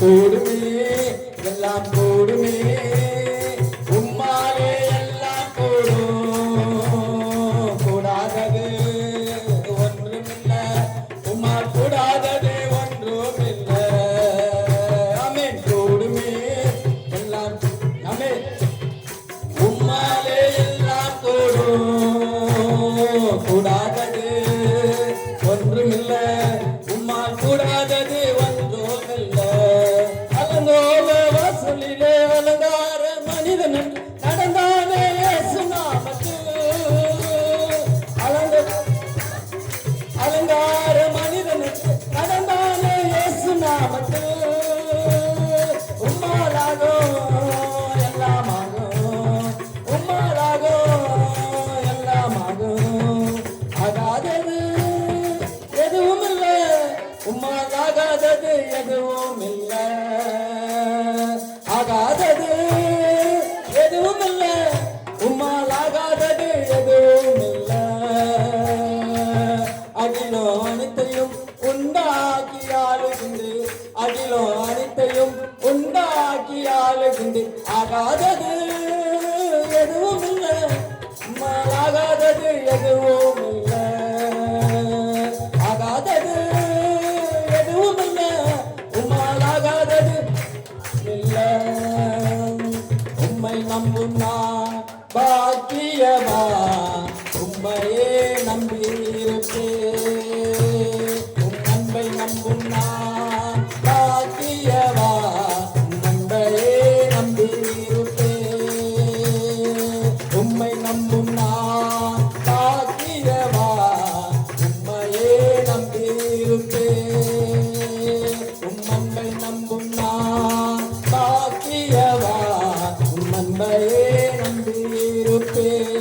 கூடுமே எல்லாம் கூடுமே உம்மாலே எல்லாம் கூடும் கூடாதது ஒன்றுமில்லை உம்மால் கூடாதது ஒன்றுமில்லை ஆமென் கூடுமே எல்லாம் ஆமென் உம்மாலே எல்லாம் கூடும் கூடாதது ஒன்றுமில்லை உம்மால் கூடாதது ஒன்றுமில்லை அலங்கோல வாசலிலே அலங்கார மனிதன் நடந்தானே இயேசு நாமத்தில் அலங்கார மனிதன் நடந்தானே இயேசு நாமத்தில் உம்மாலாகோ எல்லாமாகும் உம்மாலாகோ எல்லாமாகும் ஆகாதது எதுவும் இல்லை உம்மாலாகாதது எதுவும் இல்லை ஆகாதது எதுவும் இல்லை உம்மாலாகாதது எதுவும் இல்லை அகிலோ அனைத்தையும் உண்டாக்கி ஆளுகின்று அகிலோ அனைத்தையும் உண்டாக்கி ஆளுகின்று ஆகாதது எதுவும் இல்லை உம்மாலாகாதது எதுவும் இல்லை ஆகாதது எதுவும் இல்லை உம்மாலாகாதது இல்லை உம்மை நம்பும் நான் பாக்கியவா உம்மையே நம்பியிருப்பேன் உம் அன்பை நம்பும் நான் பாக்கியவா உம் அன்பையே நம்பியிருப்பேன் உம்மை நம்பும் நான் பாக்கியவா உம்மையே நம்பியிருப்பேன் உம் அன்பை நம்பும் நான் பாக்கியவா உம் அன்பையே நம்பியிருப்பேன்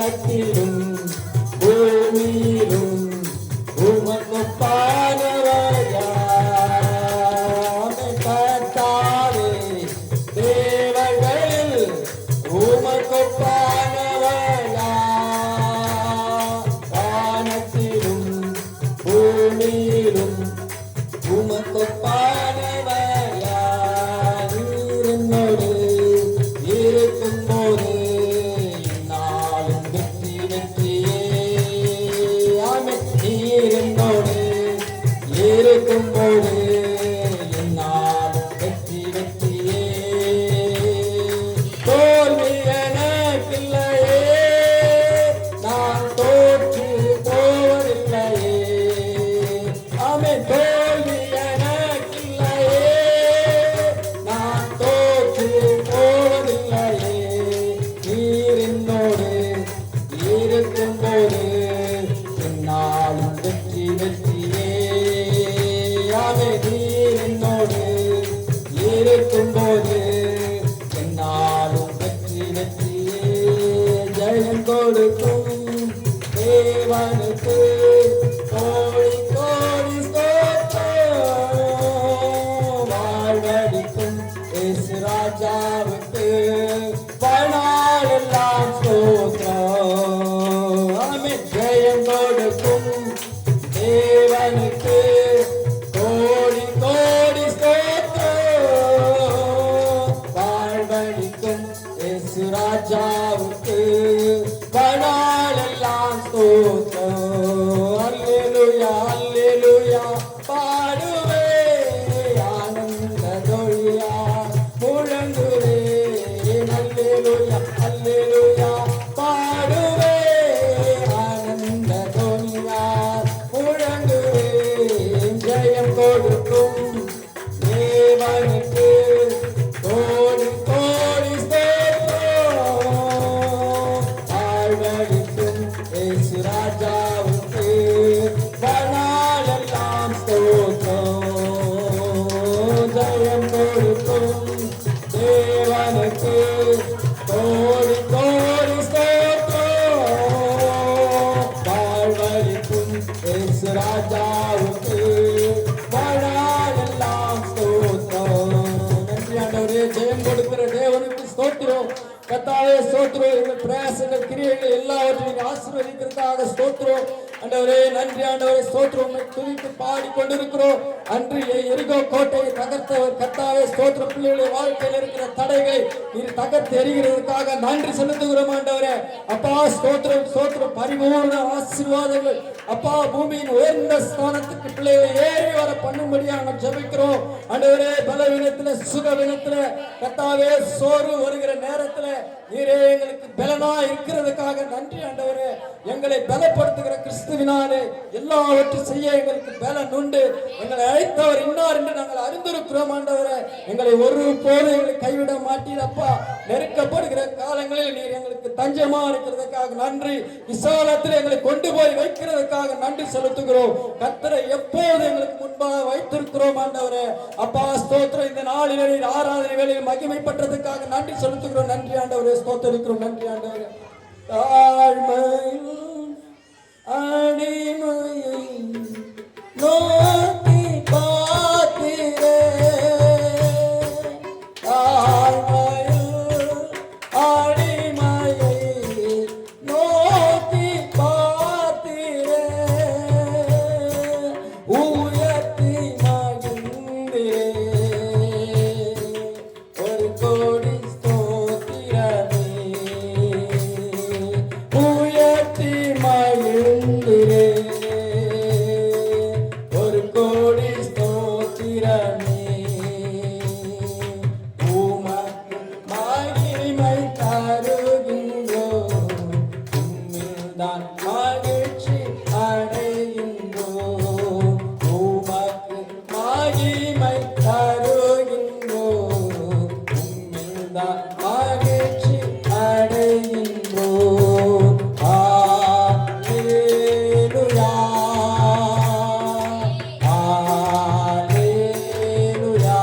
வானத்திலும் பூமியிலும் உமக்கொப்பானவர் யார்? கர்த்தாவே தேவர்களில் உமக்கொப்பானவர் யார்? வானத்திலும் பூமியிலும் உமக்கொப்பானவர் யார்? நீர் என்னோடு இருக்கும்போது என்னாலும் வெற்றி வெற்றியே. ஆமென். நீர் என்னோடு இருக்கும்போது என்னாலும் வெற்றி வெற்றியே. தோல்வி எனக்கில்லையே, நான் தோற்று போவதில்லையே. ஆமென். தோல்வி எனக்கில்லையே, நான் தோற்று போவதில்லையே. நீர் என்னோடு இருக்கும்போது என்னாலும் வெற்றி வெற்றியே. ஆமென். நீர் என்னோடு இருக்கும்போது என்னாலும் வெற்றி வெற்றியே. ஜெயம் கொடுக்கும் தேவனுக்கு கோடி கோடி ஸ்தோத்திரம். வாழ்வடிக்கும் இயேசு ராஜாவுக்கு வாழ்நாளெல்லாம் ஸ்தோத்திரம். ஆமென். ஜெயம் கொடுக்கும் தேவனுக்கு கோடி கோடி ஸ்தோத்திரம். வாழ்வடிக்கும் இயேசு ராஜாவுக்கு வாழ்நாளெல்லாம் ஸ்தோத்திரம். அல்லேலூயா அல்லேலூயா பாடுவே ஆனந்த தொழியா முழங்குவே. அல்லேலூயா அல்லேலூயா பாடுவே ஆனந்த தொழியா முழங்குவே. ஜெயம் கொடுக்கும் தேவனுக்கு கோடி கோடி ஸ்தோத்திரம். வாழ்வழிக்கும் இயேசு ராஜாவுக்கு வாழ்நாளெல்லாம் ஸ்தோத்திரம். ஜெயம் கொடுக்கும் தேவனுக்கு கோடி கோடி ஸ்தோத்திரம். வாழ்வழிக்கும் இயேசு ராஜாவுக்கு வாழ்நாளெல்லாம் ஸ்தோத்திரம். நன்றி ஆண்டவரே. ஜெயம் கொடுக்கிற தேவனுக்கு ஸ்தோத்திரம். கர்த்தாவே ஸ்தோத்திரம். எங்கள் பிரயாசங்கள் கிரியைகள் எல்லாவற்றையும் ஆசீர்வதிக்கிறதுக்காக ஸ்தோத்திரம் ஆண்டவரே. நன்றி ஆண்டவரே. ஸ்தோத்திரம். உம்மை துதித்து பாடி கொண்டிருக்கிறோம். அன்று எரிகோ கோட்டையை தகர்த்தவர் கர்த்தாவே ஸ்தோத்திரம். பிள்ளைகளுடைய வாழ்க்கையில் இருக்கிற தடைகளை நீர் தகர்த்து எறிகிறதுக்காக நன்றி செலுத்துகிறோம் ஆண்டவரே. அப்பா ஸ்தோத்திரம் ஸ்தோத்திரம். பரிபூர்ண ஆசீர்வாதங்கள் அப்பா பூமியின் உயர்ந்த ஸ்தானத்துக்கு பிள்ளைகளை ஏறி வர பண்ணும்படியாக நாங்கள் ஜெபிக்கிறோம் ஆண்டவரே. பலவீனத்துல சுகவீனத்துல கர்த்தாவே சோர்வு வருகிற நேரத்துல நீரே எங்களுக்கு பலனா இருக்கிறதுக்காக நன்றி ஆண்டவரே. எங்களை பலப்படுத்துகிற கிறிஸ்துவினாலே எல்லாவற்றையும் செய்ய எங்களுக்கு பலன் உண்டு. எங்களை அழைத்தவர் இன்னார் என்று நாங்கள் அறிந்திருக்கிறோம் ஆண்டவரே. எங்களை ஒரு போது எங்களை கைவிட மாட்டீரப்பா. நெருக்கப்படுகிற காலங்களில் நீர் எங்களுக்கு தஞ்சமா இருக்கிறதுக்காக நன்றி. விசாலத்தில் எங்களை கொண்டு போய் வைக்கிறதுக்காக நன்றி செலுத்துகிறோம். கர்த்தரை எப்போது எங்களுக்கு முன்பாக வைத்திருக்கிறோம் ஆண்டவரே. அப்பா ஸ்தோத்திரம். இந்த நாளில் நீர் ஆராதனை வேளையில் மகிமைப்பட்டதுக்காக நன்றி செலுத்துகிறோம். நன்றி ஆண்டவரே. ஸ்தோத்திரிக்கிறோம். நன்றி ஆண்டவரே. தாழ்மையும் அடிமையை நோக்கி பார்த்தீரே. தாழ்மையும் அடிமையை நோக்கி பார்த்தீரே. உயர்த்தி மகிழ்ந்தீரே. ஒரு கோடி ஸ்தோத்திரமே. உயர்த்தி மகிழ்ந்தீரே. ஒரு கோடி ஸ்தோத்திரமே. உமக்கு மகிமை தருகின்றோம். உம்மில்தான் மகிழ்ச்சி அடைகின்றோம். உமக்கு மகிமை தருகின்றோம். உம்மில்தான் மகிழ்ச்சி அடைகின்றோம். அல்லேலூயா அல்லேலூயா.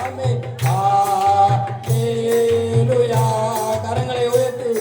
ஆமென். அல்லேலூயா. கரங்களை உயர்த்தி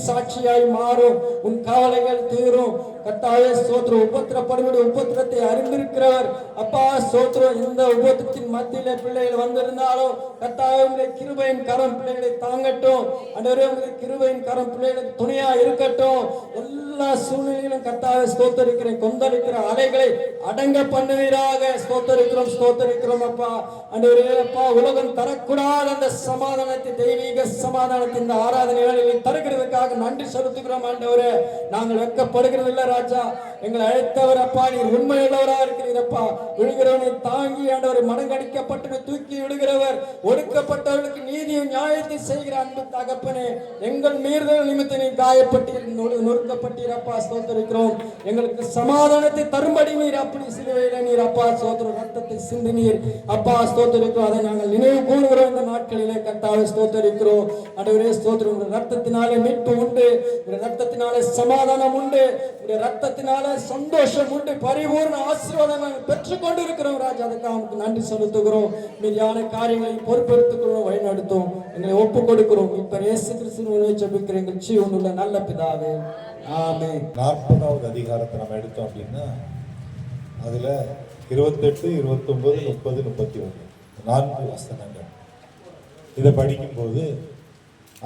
சாட்சியாய் மாறும். உன் கவலைகள் தீரும். கர்த்தாவே ஸ்தோத்திரம். உபத்திரப்படுகிற உபத்திரத்தை அறிந்திருக்கிறவர் அப்பா ஸ்தோத்திரம். இந்த உபத்திரத்தின் மத்தியில பிள்ளைகள் வந்திருந்தாலும் கர்த்தாவே உங்களுடைய கிருபையின் கரம் பிள்ளைகளை தாங்கட்டும். ஆண்டவரே உங்களுடைய கிருபையின் கரம் பிள்ளைகளுக்கு துணையா இருக்கட்டும். எல்லா சூழ்நிலையிலும் கர்த்தாவே ஸ்தோத்தரிக்கிறேன். கொந்தளிக்கிற அலைகளை அடங்க பண்ணுவீராக. ஸ்தோத்தரிக்கிறோம் ஸ்தோத்தரிக்கிறோம் அப்பா. ஆண்டவரே அப்பா உலகம் தரக்கூடாத அந்த சமாதானத்தை, தெய்வீக சமாதானத்தை இந்த ஆராதனை வேளையில் தருகிறதுக்காக நன்றி செலுத்துகிறோம் ஆண்டவரே. நாங்கள் வெட்கப்படுகிறது இல்லை ராஜா. எங்களை அழைத்தவர் அப்பா, நீர் உண்மையுள்ளவரா இருக்கிறீரப்பா. விழுகிறவனை தாங்கி ஆண்டவரை மடங்கடிக்கப்பட்டு தூக்கி விடுகிறவர், ஒடுக்கப்பட்டவர்களுக்கு நீதியும் நியாயத்தை செய்கிற அன்பு தகப்பனே, எங்கள் மீறுதல் நிமித்த நீ காயப்பட்டீர், நொறுக்கப்பட்டீரப்பா. ஸ்தோத்திரிக்கிறோம். எங்களுக்கு சமாதானத்தை தரும்படி நீர் அப்படி சிலுவையில நீர் அப்பா ஸ்தோத்திரம் ரத்தத்தை சிந்தினீர் அப்பா. ஸ்தோத்திரிக்கிறோம். அதை நாங்கள் நினைவு கூறுகிறோம் இந்த நாட்களிலே கர்த்தாவே. ஸ்தோத்திரிக்கிறோம். ஆண்டவரே ஸ்தோத்திரம். ரத்தத்தினாலே மீட்பு உண்டு, ரத்தத்தினாலே சமாதானம் உண்டு, ரத்தத்தினால சந்தோஷம் உண்டு, பரிபூர்ண ஆசீர்வாதம் பெற்றுக் கொண்டிருக்கிறோம் ராஜா. அதுக்காக நன்றி செலுத்துகிறோம். மீதியான காரியங்களை பொறுப்பெடுத்துக்கிறோம், வழிநடத்தும், எங்களை ஒப்புக் கொடுக்கிறோம். இப்ப இயேசு கிறிஸ்துவின் ஜெபிக்கிற எங்கள் ஜீவனுள்ள நல்ல பிதாவே, ஆமென். 40வது அதிகாரத்தை நம்ம எடுத்தோம் அப்படின்னா அதுல 28, 29, 30, 31 4 வசனங்கள். இதை படிக்கும் போது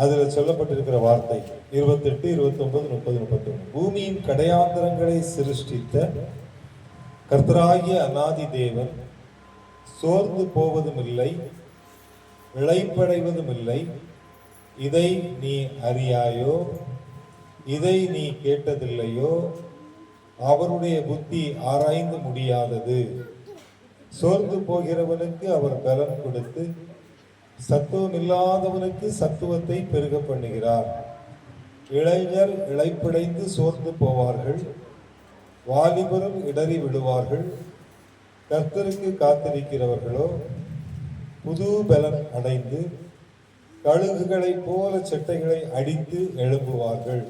அதுல சொல்லப்பட்டிருக்கிற வார்த்தை 28, 29, 30, 31. பூமியின் கடையாந்தரங்களை சிருஷ்டித்த கர்த்தராகிய அநாதி தேவன் சோர்ந்து போவதும் இல்லை, இளைப்படைவதும் இல்லை. இதை நீ அறியாயோ? இதை நீ கேட்டதில்லையோ? அவருடைய புத்தி ஆராய்ந்து முடியாதது. சோர்ந்து போகிறவனுக்கு அவர் பலன் கொடுத்து சத்துவம் இல்லாதவனுக்கு சத்துவத்தை பெருக பண்ணுகிறார். இளைஞர் இளைப்படைந்து சோர்ந்து போவார்கள், வாலிபரும் இடறி விடுவார்கள். கர்த்தருக்கு காத்திருக்கிறவர்களோ புது பலன் அடைந்து கழுகுகளைப் போல செட்டைகளை அடித்து எழும்புவார்கள்.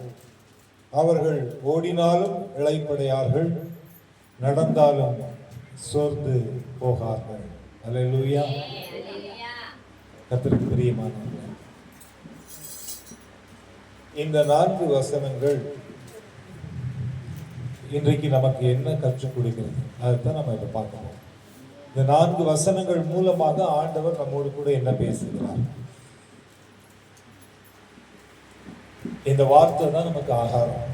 அவர்கள் ஓடினாலும் இளைப்படையார்கள், நடந்தாலும் சோர்ந்து போகார்கள். அல்லேலூயா. கர்த்தருக்கு பிரியமானவர்களே, இந்த 4 வசனங்கள் இன்றைக்கு நமக்கு என்ன கற்றுக் கொடுக்கிறது அதைத்தான் நம்ம இப்ப பார்க்கணும். இந்த 4 வசனங்கள் மூலமாக ஆண்டவர் நம்மோடு கூட என்ன பேசுகிறார்? இந்த வார்த்தை தான் நமக்கு ஆகாரம்.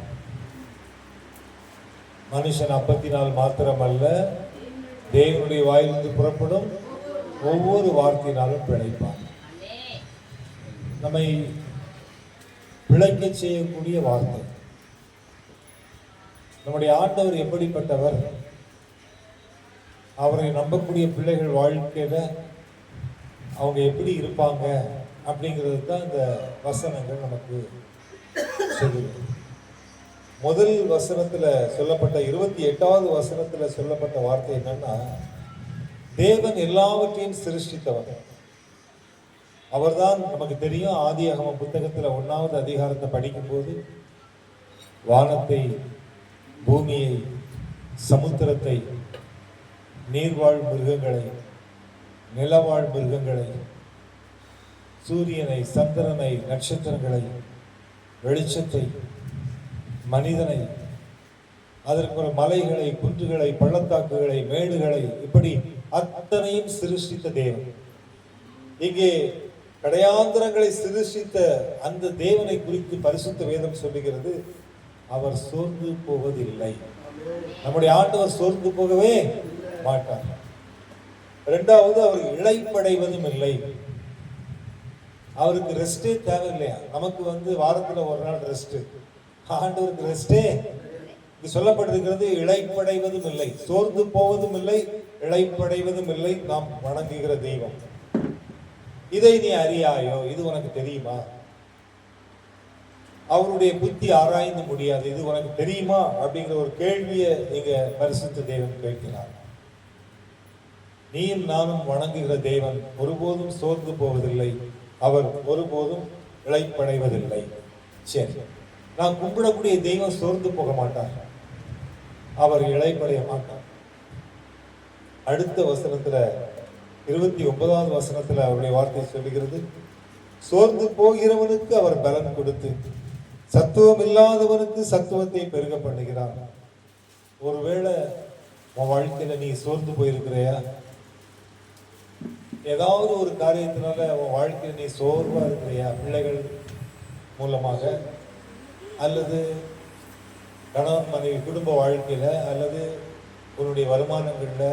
மனுஷன் அப்பத்தினால் மாத்திரமல்ல, தேவனுடைய வாயிலிருந்து புறப்படும் ஒவ்வொரு வார்த்தையினாலும் பிழைப்பான். நம்மை பிழைக்க செய்யக்கூடிய வார்த்தை. நம்முடைய ஆண்டவர் எப்படிப்பட்டவர், அவரை நம்பக்கூடிய பிள்ளைகள் வாழ்க்கையில அவங்க எப்படி இருப்பாங்க அப்படிங்கிறது தான் இந்த வசனங்கள் நமக்கு சொல்லுது. முதல் வசனத்துல சொல்லப்பட்ட 28வது வசனத்துல சொல்லப்பட்ட வார்த்தை என்னன்னா, தேவன் எல்லாவற்றையும் சிருஷ்டித்தவர். அவர்தான் நமக்கு தெரியும். ஆதியாகமம் புத்தகத்துல 1வது அதிகாரத்தை படிக்கும் போது வானத்தை, பூமியை, சமுத்திரத்தை, நீர்வாழ் மிருகங்களை, நிலவாழ் மிருகங்களை, சூரியனை, சந்திரனை, நட்சத்திரங்களை, வெளிச்சத்தை, மனிதனை, அதற்கு ஒரு மலைகளை, குன்றுகளை, பள்ளத்தாக்குகளை, மேடுகளை, இப்படி அத்தனையும் சிருஷ்டித்த தேவன். இங்கே கடையாந்திரங்களை சிருஷ்டித்த அந்த தேவனை குறித்து பரிசுத்த வேதம் சொல்லுகிறது, அவர் சோர்ந்து போவதில்லை. நம்முடைய ஆண்டவர் சோர்ந்து போகவே மாட்டார். 2வது, அவர் இளைப்படைவதும் இல்லை. அவருக்கு ரெஸ்டே தேவையில்லையா? நமக்கு வாரத்துல ஒரு நாள் ரெஸ்ட். ஆண்டவருக்கு ரெஸ்டே சொல்லப்பட்டிருக்கிறது. இளைப்படைவதும் இல்லை, சோர்ந்து போவதும் இல்லை, இளைப்படைவதும் இல்லை. நாம் வணங்குகிற தெய்வம். இதை நீ அறியாயோ? இது உனக்கு தெரியுமா? அவருடைய புத்தி ஆராய்ந்து முடியாது, இது உனக்கு தெரியுமா அப்படிங்கிற ஒரு கேள்வியை இங்க பரிசுத்த தேவன் கேட்கிறார். நீயும் நானும் வணங்குகிற தேவன் ஒருபோதும் சோர்ந்து போவதில்லை, அவர் ஒருபோதும் இளைப்படைவதில்லை. சரி, நான் கும்பிடக்கூடிய தெய்வம் சோர்ந்து போக மாட்டார், அவர் இளைப்படைய மாட்டார். அடுத்த வசனத்துல 29வது வசனத்துல அவருடைய வார்த்தை சொல்லுகிறது, சோர்ந்து போகிறவனுக்கு அவர் பலன் கொடுத்து சத்துவம் இல்லாதவனுக்கு சத்துவத்தை பெருக பண்ணுகிறார். ஒருவேளை உன் வாழ்க்கையில நீ சோர்ந்து போயிருக்கிறையா? ஏதாவது ஒரு காரியத்தினால உன் வாழ்க்கையில நீ சோர்வா இருக்கிறியா? பிள்ளைகள் மூலமாக, அல்லது கணவன் மனைவி குடும்ப வாழ்க்கையில, அல்லது உன்னுடைய வருமானங்கள்ல,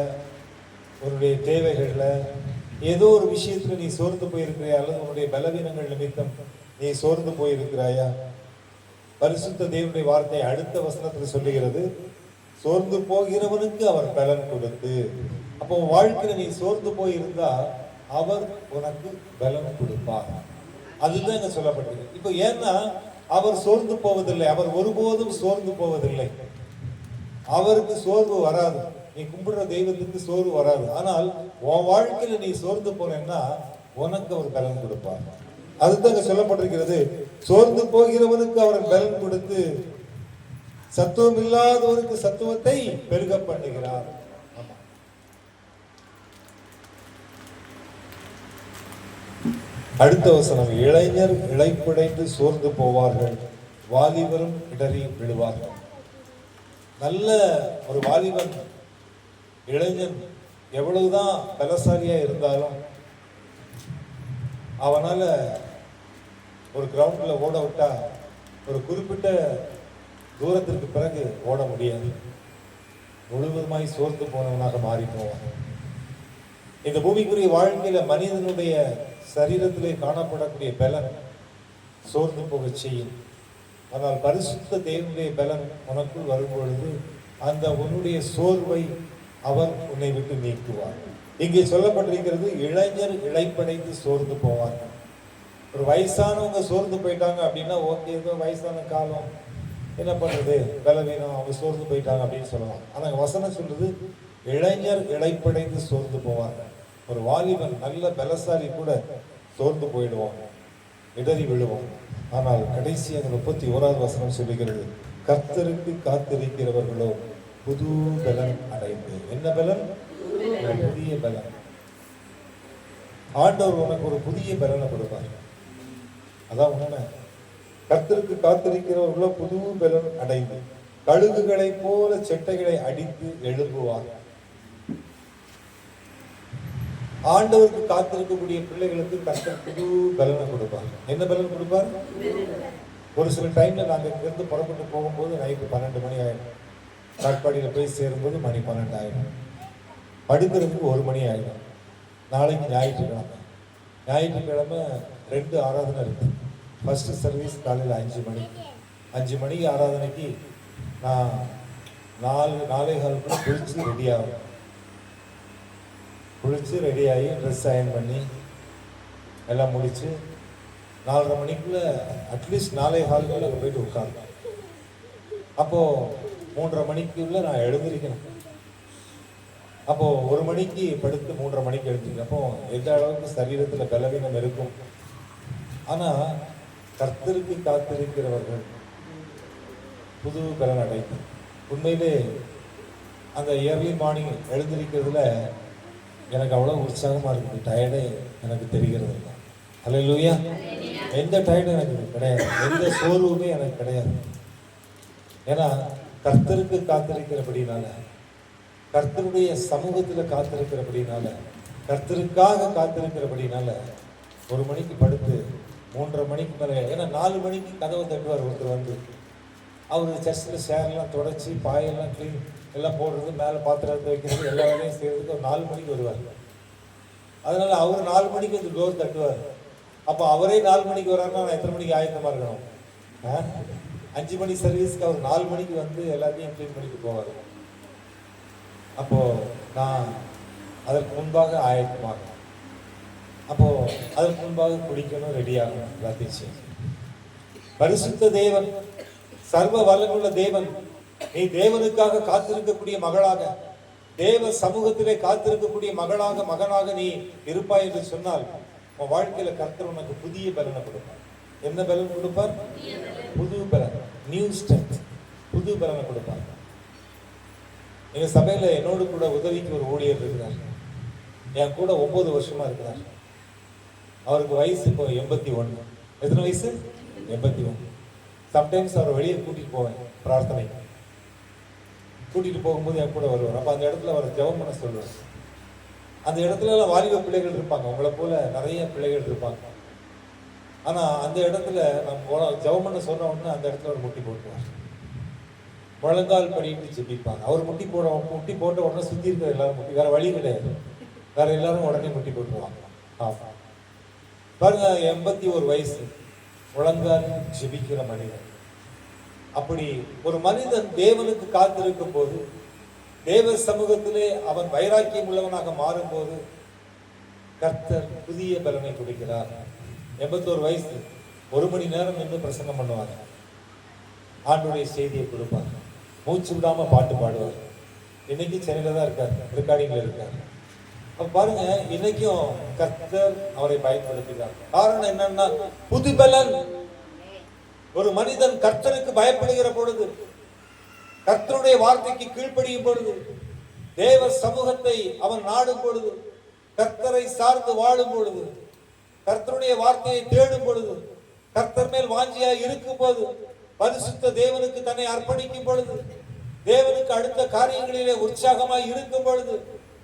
உன்னுடைய தேவைகள்ல, ஏதோ ஒரு விஷயத்துல நீ சோர்ந்து போயிருக்கிறியா? அல்லது உன்னுடைய பலவீனங்கள் நிமித்தம் நீ சோர்ந்து போயிருக்கிறாயா? பரிசுத்த தேவனுடைய வார்த்தை அடுத்த வசனத்தில் சொல்லுகிறது, சோர்ந்து போகிறவனுக்கு அவர் பலன் கொடுத்து. அப்போ வாழ்க்கையில நீ சோர்ந்து போயிருந்தா அவர் உனக்கு பலன் கொடுப்பார். அதுதான் இங்க சொல்லப்பட்டிருக்கு. இப்போ ஏன்னா அவர் சோர்ந்து போவதில்லை, அவர் ஒருபோதும் சோர்ந்து போவதில்லை. அவருக்கு சோர்வு வராது, நீ கும்பிடுற தெய்வத்துக்கு சோர்வு வராது. ஆனால் உன் வாழ்க்கையில நீ சோர்ந்து போனேன்னா உனக்கு அவர் பலன் கொடுப்பார். அதுதான் சொல்லப்பட்டிருக்கிறது, சோர்ந்து போகிறவனுக்கு அவர் பலன் கொடுத்து சத்துவம் இல்லாதவருக்கு சத்துவத்தை பெருக பண்ணுகிறார். அடுத்த வசனம், இளைஞர் இளைப்படைந்து சோர்ந்து போவார்கள், வாலிபரும் இடறி விழுவார்கள். நல்ல ஒரு வாலிபன், இளைஞன் எவ்வளவுதான் பலசாலியா இருந்தாலும் அவனால ஒரு கிரவுண்ட்ல ஓட விட்டா ஒரு குறிப்பிட்ட தூரத்திற்கு பிறகு ஓட முடியாது. முழுவதுமாய் சோர்ந்து போனவனாக மாறி போவான். இந்த பூமிக்குரிய வாழ்க்கையில மனிதனுடைய சரீரத்திலே காணப்படக்கூடிய பலன் சோர்ந்து போக செய்யும். ஆனால் பரிசுத்த தேவனுடைய பலன் உனக்குள் வரும்பொழுது அந்த உன்னுடைய சோர்வை அவர் உன்னை விட்டு நீக்குவார். இங்கே சொல்லப்பட்டிருக்கிறது, இளைஞர் இளைப்படைந்து சோர்ந்து போவார்கள். ஒரு வயசானவங்க சோர்ந்து போயிட்டாங்க அப்படின்னா ஓகே, ஏதோ வயசான காலம், என்ன பண்றது, பலவீனம், அவங்க சோர்ந்து போயிட்டாங்க அப்படின்னு சொல்லலாம். ஆனால் வசனம் சொல்றது, இளைஞர் இளைப்படைந்து சோர்ந்து போவார்கள். ஒரு வாலிபன் நல்ல பலசாலி கூட சோர்ந்து போயிடுவாங்க, இடறி விழுவாங்க. ஆனால் கடைசியாக 31வது வசனம் சொல்லுகிறது, கர்த்தருக்கு காத்திருக்கிறவர்களோ புது பலன் அடைந்து. என்ன பலன்? புதிய பலன். ஆண்டவர் உனக்கு ஒரு புதிய பலனை கொடுப்பார். அதான் உண்மை. கர்த்தருக்கு காத்திருக்கிறவர்களோ புது பலன் அடைந்து கழுகுகளை போல செட்டைகளை அடித்து எழுப்புவார். ஆண்டவருக்கு காத்திருக்கக்கூடிய பிள்ளைகளுக்கு கர்த்தர் புது பலனை கொடுப்பார். என்ன பலன் கொடுப்பார்? ஒரு சில டைம்ல நாங்க இங்கிருந்து புறப்பட்டு போகும்போது நைட்டு 12 மணி ஆயிடும். காட்பாடியில் போய் சேரும்போது மணி 12 ஆயிடும். படுக்கிறதுக்கு 1 மணி ஆயிடும். நாளைக்கு ஞாயிற்றுக்கிழமை. ஞாயிற்றுக்கிழமை 2 ஆராதனை இருக்கு. ஃபர்ஸ்ட் சர்வீஸ் காலையில் 5 மணிக்கு. 5 மணிக்கு ஆராதனைக்கு நான் 4:15 குளிச்சு ரெடி ஆகும். குளிச்சு ரெடி ஆகி ட்ரெஸ் அயன் பண்ணி எல்லாம் முடிச்சு 4:30 மணிக்குள்ள அட்லீஸ்ட் 4:15 அங்கே போயிட்டு உட்காந்து, அப்போ 3:30 மணிக்குள்ள நான் எழுந்திருக்கணும். அப்போ 1 மணிக்கு படுத்து 3:30 மணிக்கு எழுந்திருக்கேன். அப்போ எந்த அளவுக்கு சரீரத்தில் பலவீனம் இருக்கும். ஆனா கர்த்தருக்கு காத்திருக்கிறவர்கள் புது பலன் அடைக்கும். உண்மையிலே அந்த இயர்லி மார்னிங் எழுந்திருக்கிறதுல எனக்கு அவ்வளோ உற்சாகமா இருக்குது. டயர்டே எனக்கு தெரிகிறது இல்லை. அல்லேலூயா. எந்த டயர்டும் எனக்கு கிடையாது, எந்த சோர்வுமே எனக்கு கிடையாது. ஏன்னா கர்த்தருக்கு காத்திருக்கிறபடினால, கர்த்தருடைய சமூகத்தில் காத்திருக்கிறபடினால, கர்த்தருக்காக காத்திருக்கிறபடினால 1 மணிக்கு படுத்து 3:30 மணிக்கு மேலே, ஏன்னா 4 மணிக்கு கதவை தட்டுவார் ஒருத்தர் வந்து. அவர் சர்ச்சில் சேர்லாம் தொடச்சி பாயெல்லாம் க்ளீன் எல்லாம் போடுறது, மேலே பாத்திரத்தை வைக்கிறது, எல்லா வேலையும் செய்யறதுக்கு ஒரு 4 மணிக்கு வருவார். அதனால அவர் 4 மணிக்கு வந்து டோர் தட்டுவார். அப்போ அவரே 4 மணிக்கு வர்றாருன்னா நான் எத்தனை மணிக்கு ஆயத்தமாக இருக்கணும்? 5 மணி சர்வீஸ்க்கு அவர் 4 மணிக்கு வந்து எல்லாத்தையும் க்ளீன் பண்ணிட்டு போவார். அப்போ நான் அதற்கு முன்பாக ஆயத்தமாகணும். அப்போ அதற்கு முன்பாக குடிக்கணும், ரெடி ஆகணும், எல்லாத்தையும் செய்யணும். பரிசுத்த தேவன், சர்வ வல்லமுள்ள தேவன், நீ தேவனுக்காக காத்திருக்கக்கூடிய மகளாக, தேவ சமூகத்திலே காத்திருக்கக்கூடிய மகளாக, மகனாக நீ இருப்பாய் என்று சொன்னால் உன் வாழ்க்கையில கர்த்தர் உனக்கு புதிய பலனை கொடுப்பார். என்ன பலன் கொடுப்பார்? புது பலன், நியூ ஸ்ட்ரென்த், புது பலனை கொடுப்பார். எங்க சபையில என்னோடு கூட உதவிக்கு ஒரு ஊழியர் இருக்கிறார். என் கூட 9 வருஷமா இருக்கிறார். அவருக்கு வயசு இப்போ 81. எத்தனை வயசு? 81. சம்டைம்ஸ் அவரை வெளியே கூட்டிட்டு போவேன் பிரார்த்தனை. கூட்டிட்டு போகும்போது என் கூட வருவார். அப்ப அந்த இடத்துல அவர் ஜெபம் பண்ண சொல்லுவார். அந்த இடத்துல எல்லாம் வாலிப பிள்ளைகள் இருப்பாங்க, உங்களை போல நிறைய பிள்ளைகள் இருப்பாங்க. ஆனா அந்த இடத்துல நம்ம ஜெபம் பண்ண சொன்ன உடனே அந்த இடத்துல ஒரு முட்டி போட்டுருவார். முழங்கால் படிட்டு ஜெபிப்பாங்க. அவர் முட்டி போட்ட உடனே சுத்தி இருக்கிற எல்லாரும் முட்டி, வேற வழி கிடையாது, வேற எல்லாரும் உடனே முட்டி போட்டுருவாங்க. ஆமா பாருங்க, 81 வயசு முழங்கால் ஜெபிக்கிற மனிதன். அப்படி ஒரு மனிதன் தேவனுக்கு காத்திருக்கும் போது, தேவ சமூகத்திலே அவன் வைராக்கியம் உள்ளவனாக மாறும்போது கர்த்தர் புதிய பலனை கொடுக்கிறார். 81 வயசு 1 மணி நேரம் நின்று பிரசங்கம் பண்ணுவாங்க, ஆண்டுடைய செய்தியை கொடுப்பாங்க, மூச்சு விடாம பாட்டு பாடுவார். இன்னைக்கு சென்னையில தான் இருக்காரு, ரெக்கார்டிங்ல இருக்காரு. அப்ப பாருங்க, இன்னைக்கும் கர்த்தர் அவரை பயன்படுத்துகிறார். காரணம் என்னன்னா புது பலன். ஒரு மனிதன் கர்த்தருக்கு பயப்படுகிற பொழுது, கர்த்தருடைய வார்த்தைக்கு கீழ்ப்படியும் பொழுது, தேவ சமூகத்தை அவன் நாடும் பொழுது, கர்த்தரை சார்ந்து வாழும் பொழுது, கர்த்தருடைய வார்த்தையை தேடும் பொழுது, கர்த்தர் மேல் வாஞ்சியாய் இருக்கும் போது, பரிசுத்த தேவனுக்கு தன்னை அர்ப்பணிக்கும் பொழுது, தேவனுக்கு அடுத்த காரியங்களிலே உற்சாகமாய் இருக்கும் பொழுது,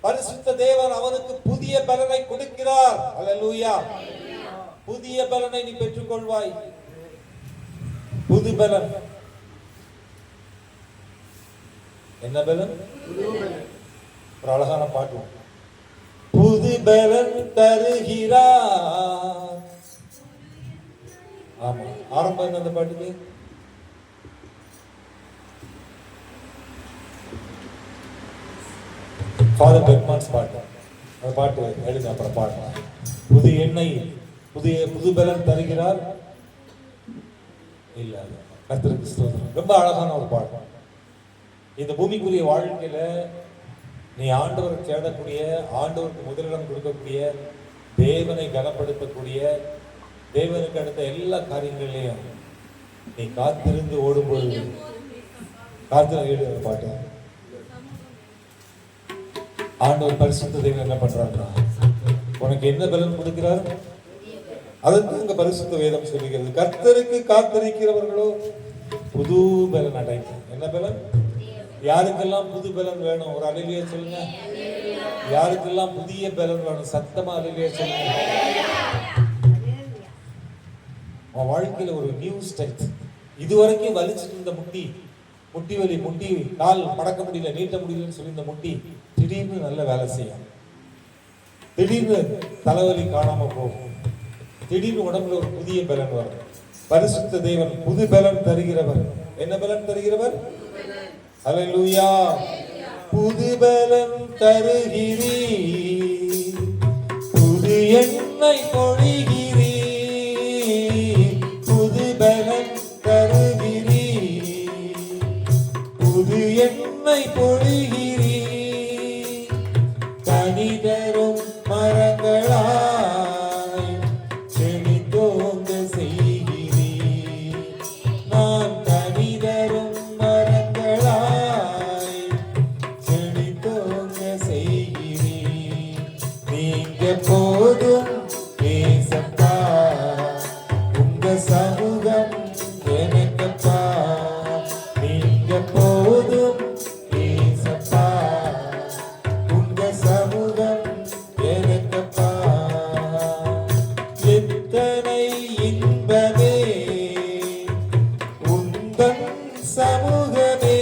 பரிசுத்த தேவன் அவனுக்கு புதிய பலனை கொடுக்கிறார். அல்லேலூயா. புதிய பலனை நீ பெற்றுக்கொள்வாய். புது பலன். என்ன பலன்? ஒரு அழகான பாட்டு. புது பலன் தருகிறார். ஆமா, ஆரம்பம் என்ன அந்த பாட்டுக்கு? ஃபாதர் பெர்க்மான்ஸ் பாட்டு. அந்த பாட்டு எழுதி அப்புறம் பாடலாம். புது எண்ணெய், புது பலன் தருகிறார். இல்ல, கர்த்தருக்கு ஸ்தோத்திரம். ரொம்ப அழகான ஒரு பாட்டு. இந்த பூமிக்குரிய வாழ்க்கையில நீ ஆண்டவரை தேடக்கூடிய, ஆண்டவருக்கு முதலிடம் கொடுக்கக்கூடிய, தேவனை கனப்படுத்தக்கூடிய, தேவனுக்கு அடுத்த எல்லா காரியங்களையும் நீ காத்திருந்து ஓடும் பொழுது, காத்திருந்து பாட்டு, ஆண்டவர் பரிசுத்த தேவன் என்ன பண்றாருன்னா உனக்கு என்ன பலன் கொடுக்கிறார்? அதற்கு அங்க பரிசுத்த வேதம் சொல்லுகிறது, கர்த்தருக்கு காத்திருக்கிறவர்களோ புது பலன் அடைக்கும். என்ன பலன்? யாருக்கெல்லாம் புது பலன் வேணும்? ஒரு அல்லேலூயா சொல்லுங்க. யாருக்கெல்லாம் புதிய பலன் வேணும்? சத்தமா அல்லேலூயா சொல்லுங்க. உன் வாழ்க்கையில ஒரு நியூ ஸ்ட்ரென்த். இதுவரைக்கும் வலிச்சுட்டு இருந்த முட்டி வலி, கால் மடக்க முடியல, நீட்ட முடியலன்னு சொல்லி இந்த முட்டி திடீர்னு நல்ல வேலை செய்யும். திடீர்னு தலைவலி காணாம போகும். திடீர்னு உடம்புல ஒரு புதிய பலன் வரும். பரிசுத்த தேவன் புது பலன் தருகிறவர். என்ன பலன் தருகிறவர்? அல்லேலூயா. புது பலன் தருகிறீர், புது எண்ணெய் பொழிகிறீர், புது பலன் தருகிறீர், புது எண்ணெய் பொழிகிறீர், கனிதரும் மரங்களாய் செழித்தோங்க செய்கிறீர். நான் கனிதரும் மரங்களாய் செழித்தோங்க செய்கிறீர். நீங்க போதும் பேசப்பா, உங்க சமூகம் எனக்கப்பா. நீங்க போதும் பேசப்பா, உங்க சமூகம் எனக்கப்பா. எத்தனை இன்பமே உந்தன் சமூகமே,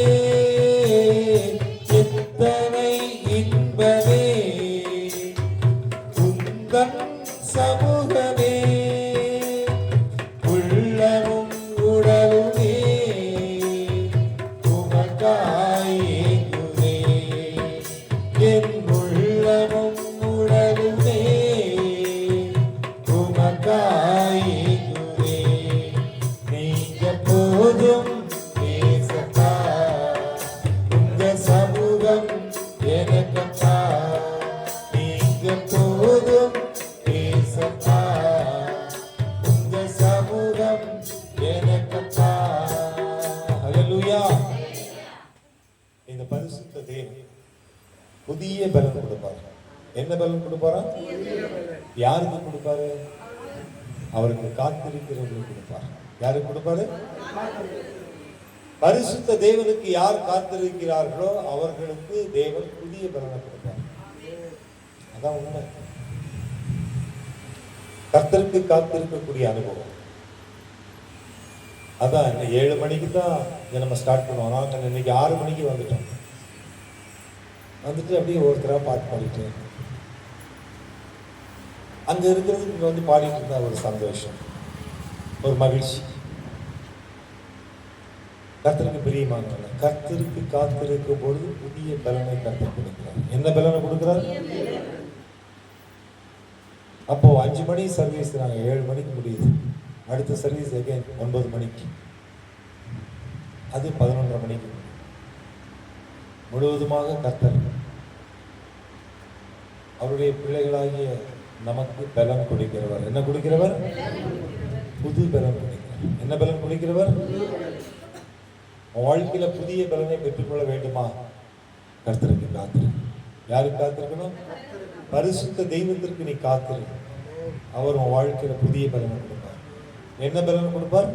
எத்தனை இன்பமே உந்தன் சமூகமே. உள்ளமும் உடலுமே உமக்காய் ஏங்குதே, என் உள்ளமும் உடலுமே உமக்காய் ஏங்குதே. நீங்க போதும் பேசப்பா, உங்க சமூகம் எனக்கப்பா. நீங்க போதும் பேசப்பா, உங்க சமூகம் எனக்கப்பா. அல்லேலூயா. இந்த பரிசுத்த தேவன் புதிய பலன் கொடுப்பார். என்ன பலன் கொடுப்பாரா? யாருக்கு கொடுப்பாரு? அவருக்கு காத்திருக்கிறவர்களுக்கு கொடுப்பார். யாருக்கு கொடுப்பாரு? பரிசுத்த தேவனுக்கு யார் காத்திருக்கிறார்களோ அவர்களுக்கு தேவன் புதிய பலனை கொடுப்பார். அதான் உண்மை. கர்த்தருக்கு காத்திருக்கக்கூடிய அனுபவம். அதான் 7 மணிக்கு தான் இதை நம்ம ஸ்டார்ட் பண்ணுவோம். நாங்கள் இன்னைக்கு 6 மணிக்கு வந்துட்டோம். வந்துட்டு அப்படியே ஒருத்தராக பாட்டு பாடிட்டு அங்க இருக்கிறதுக்கு இங்க வந்து பாடிட்டு இருந்தா ஒரு சந்தோஷம், ஒரு மகிழ்ச்சி. கர்த்தருக்கு பிரியமானவர்களே, கர்த்தருக்கு காத்திருக்கும் பொழுது புதிய பலனை கர்த்தர் கொடுக்கிறார். என்ன பலனை கொடுக்கிறார்? அப்போ 5 மணி சர்வீஸ், நாங்கள் 7 மணிக்கு முடியுது. அடுத்த சர்வீஸ் அகைன் 9 மணிக்கு, அது 11:30 மணிக்கு. முழுவதுமாக கர்த்தர் அவருடைய பிள்ளைகளாகிய நமக்கு பலன் கொடுக்கிறவர். என்ன கொடுக்கிறவர்? புது பலன் கொடுக்கிறவர். என்ன பலன் கொடுக்கிறவர்? வாழ்க்கையில புதிய பலனை பெற்றுக்கொள்ள வேண்டுமா? கர்த்தருக்கு காத்திரு. யாருக்கு காத்திருக்கணும்? பரிசுத்த தெய்வத்திற்கு நீ காத்திரு. அவர் உன் வாழ்க்கையில புதிய பலனை கொடுப்பார். என்ன பலன் கொடுப்பார்?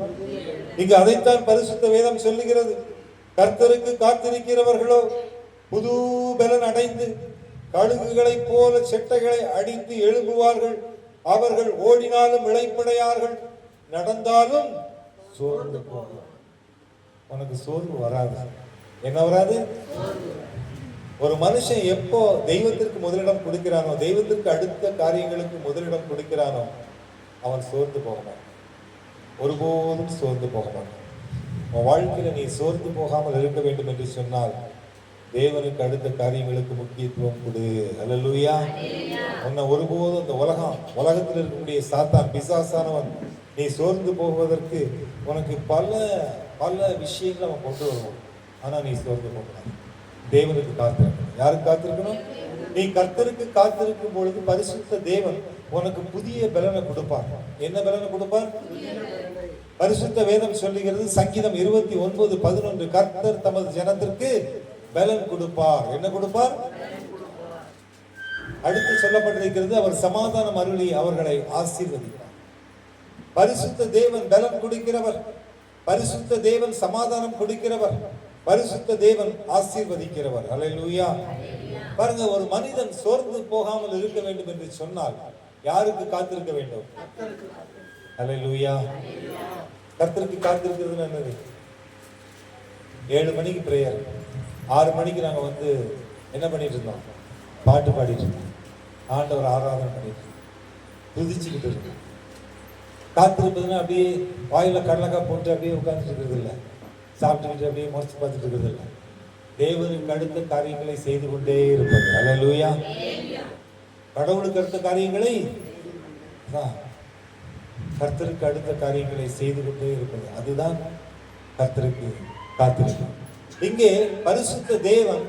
இங்கு அதைத்தான் பரிசுத்த வேதம் சொல்லுகிறது. கர்த்தருக்கு காத்திருக்கிறவர்களோ புது பலன் அடைந்து கழுகுகளைப் போல செட்டைகளை அடித்து எழும்புவார்கள். அவர்கள் ஓடினாலும் இளைப்படையார்கள், நடந்தாலும் சோர்ந்து போவார்கள். உனக்கு சோர்வு வராது. என்ன வராது? ஒரு மனுஷன் எப்போ தெய்வத்திற்கு முதலிடம் கொடுக்கிறானோ, தெய்வத்திற்கு அடுத்த காரியங்களுக்கு முதலிடம் கொடுக்கிறானோ, அவன் சோர்ந்து போக மாட்டான். ஒருபோதும் சோர்ந்து போக மாட்டான். உன் வாழ்க்கையில நீ சோர்ந்து போகாமல் இருக்க வேண்டும் என்று சொன்னால் தேவனுக்கு அடுத்த காரியங்களுக்கு முக்கியத்துவம் கொடு. அல்லேலூயா. உன்னை ஒருபோதும் இந்த உலகத்தில் இருக்கக்கூடிய சாத்தான், பிசாசானவன் நீ சோர்ந்து போவதற்கு உனக்கு பல பல விஷயங்களை அவன் கொண்டு வருவான். ஆனா நீ சோர்ந்து போகலாம். தேவனுக்கு காத்திருக்கணும். யாருக்கு காத்திருக்கணும்? நீ கர்த்தருக்கு காத்திருக்கும் பொழுது பரிசுத்த தேவன் உனக்கு புதிய பலனை கொடுப்பார். என்ன பலனை கொடுப்பார்? பரிசுத்த வேதம் சொல்லுகிறது, சங்கீதம் 29:11, கர்த்தர் தமது ஜனத்திற்கு பலன் கொடுப்பார். என்ன கொடுப்பார்? அடுத்து சொல்லப்பட்டிருக்கிறது, அவர் சமாதானம் அருளி அவர்களை ஆசீர்வதிப்பார். பரிசுத்த தேவன் பலன் கொடுக்கிறவர், பரிசுத்த தேவன் சமாதானம் கொடுக்கிறவர், பரிசுத்த தேவன் ஆசீர்வதிக்கிறவர். அல்லேலூயா. பாருங்க, ஒரு மனிதன் சோர்ந்து போகாமல் இருக்க வேண்டும் என்று சொன்னால் யாருக்கு காத்திருக்க வேண்டும்? அல்லேலூயா. கர்த்தருக்கு காத்திருக்கிறது என்னது? 7 மணிக்கு பிரேயர், 6 மணிக்கு நாங்கள் வந்து என்ன பண்ணிட்டு இருந்தோம்? பாட்டு பாடிட்டு இருந்தோம். ஆண்டவர் ஆராதனை பண்ணிட்டு இருந்தோம், துதிச்சுக்கிட்டு இருக்கோம். காத்திருப்பதுன்னா அப்படியே வாயில கடலக்காய் போட்டு அப்படியே உட்கார்ந்துட்டு இருக்கிறது இல்லை, சாப்பிட்டுக்கிட்டு அப்படியே முறைச்சு பார்த்துட்டு இருக்கிறது இல்லை. தேவனுக்கு அடுத்த காரியங்களை செய்து கொண்டே இருப்பது. அல்லேலூயா. கடவுளுக்கு அடுத்த காரியங்களை, கர்த்தருக்கு அடுத்த காரியங்களை செய்து கொண்டே இருப்பது, அதுதான் கர்த்தருக்கு காத்திருக்கும். இங்கே பரிசுத்த தேவன்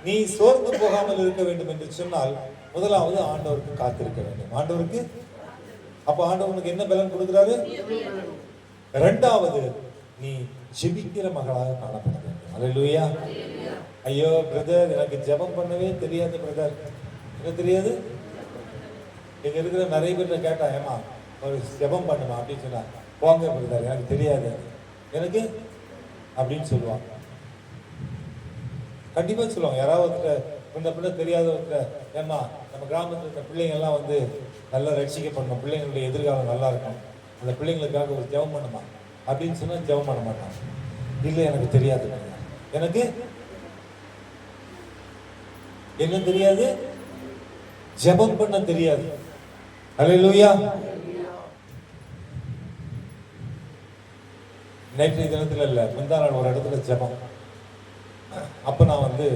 நீ சோர்ந்து போகாமல் இருக்க வேண்டும் என்று சொன்னால் முதலாவது ஆண்டவருக்கு காத்திருக்க வேண்டும். ஆண்டவருக்கு, அப்ப ஆண்டவனுக்கு என்ன பலன் கொடுக்கிறாரு? 2வது, நீ ஜெபிக்கிற மகளாக காணப்பட வேண்டும். அல்லேலூயா. ஐயோ பிரதர், எனக்கு ஜெபம் பண்ணவே தெரியாது பிரதர். என்ன தெரியாது? இங்க இருக்கிற நிறைய பேர் கேட்டா, ஏமா ஒரு ஜெபம் பண்ணுமா அப்படின்னு சொன்னா, போங்க பிரதர் எனக்கு தெரியாது எனக்கு அப்படின்னு சொல்லுவாங்க. கண்டிப்பா சொல்லுவாங்க. யாராவது இந்த பிள்ளை தெரியாத ஒருத்தர், ஏமா நம்ம கிராமத்தில் இருக்க பிள்ளைங்க எல்லாம் வந்து நல்லா ரட்சிக்கப்படணும், பிள்ளைங்களுடைய எதிர்காலம் நல்லா இருக்கும், அந்த பிள்ளைங்களுக்காக ஒரு ஜெபம் பண்ணுமா அப்படின்னு சொன்னா ஜெபம் பண்ண மாட்டாங்க. இல்லை எனக்கு தெரியாது, எனக்கு என்ன தெரியாது? ஜெபம் பண்ண தெரியாது. அல்லேலூயா. நேற்றைய தினத்துல இல்ல, முந்தா நாள் ஒரு இடத்துல ஜெபம். அப்ப நான் வந்து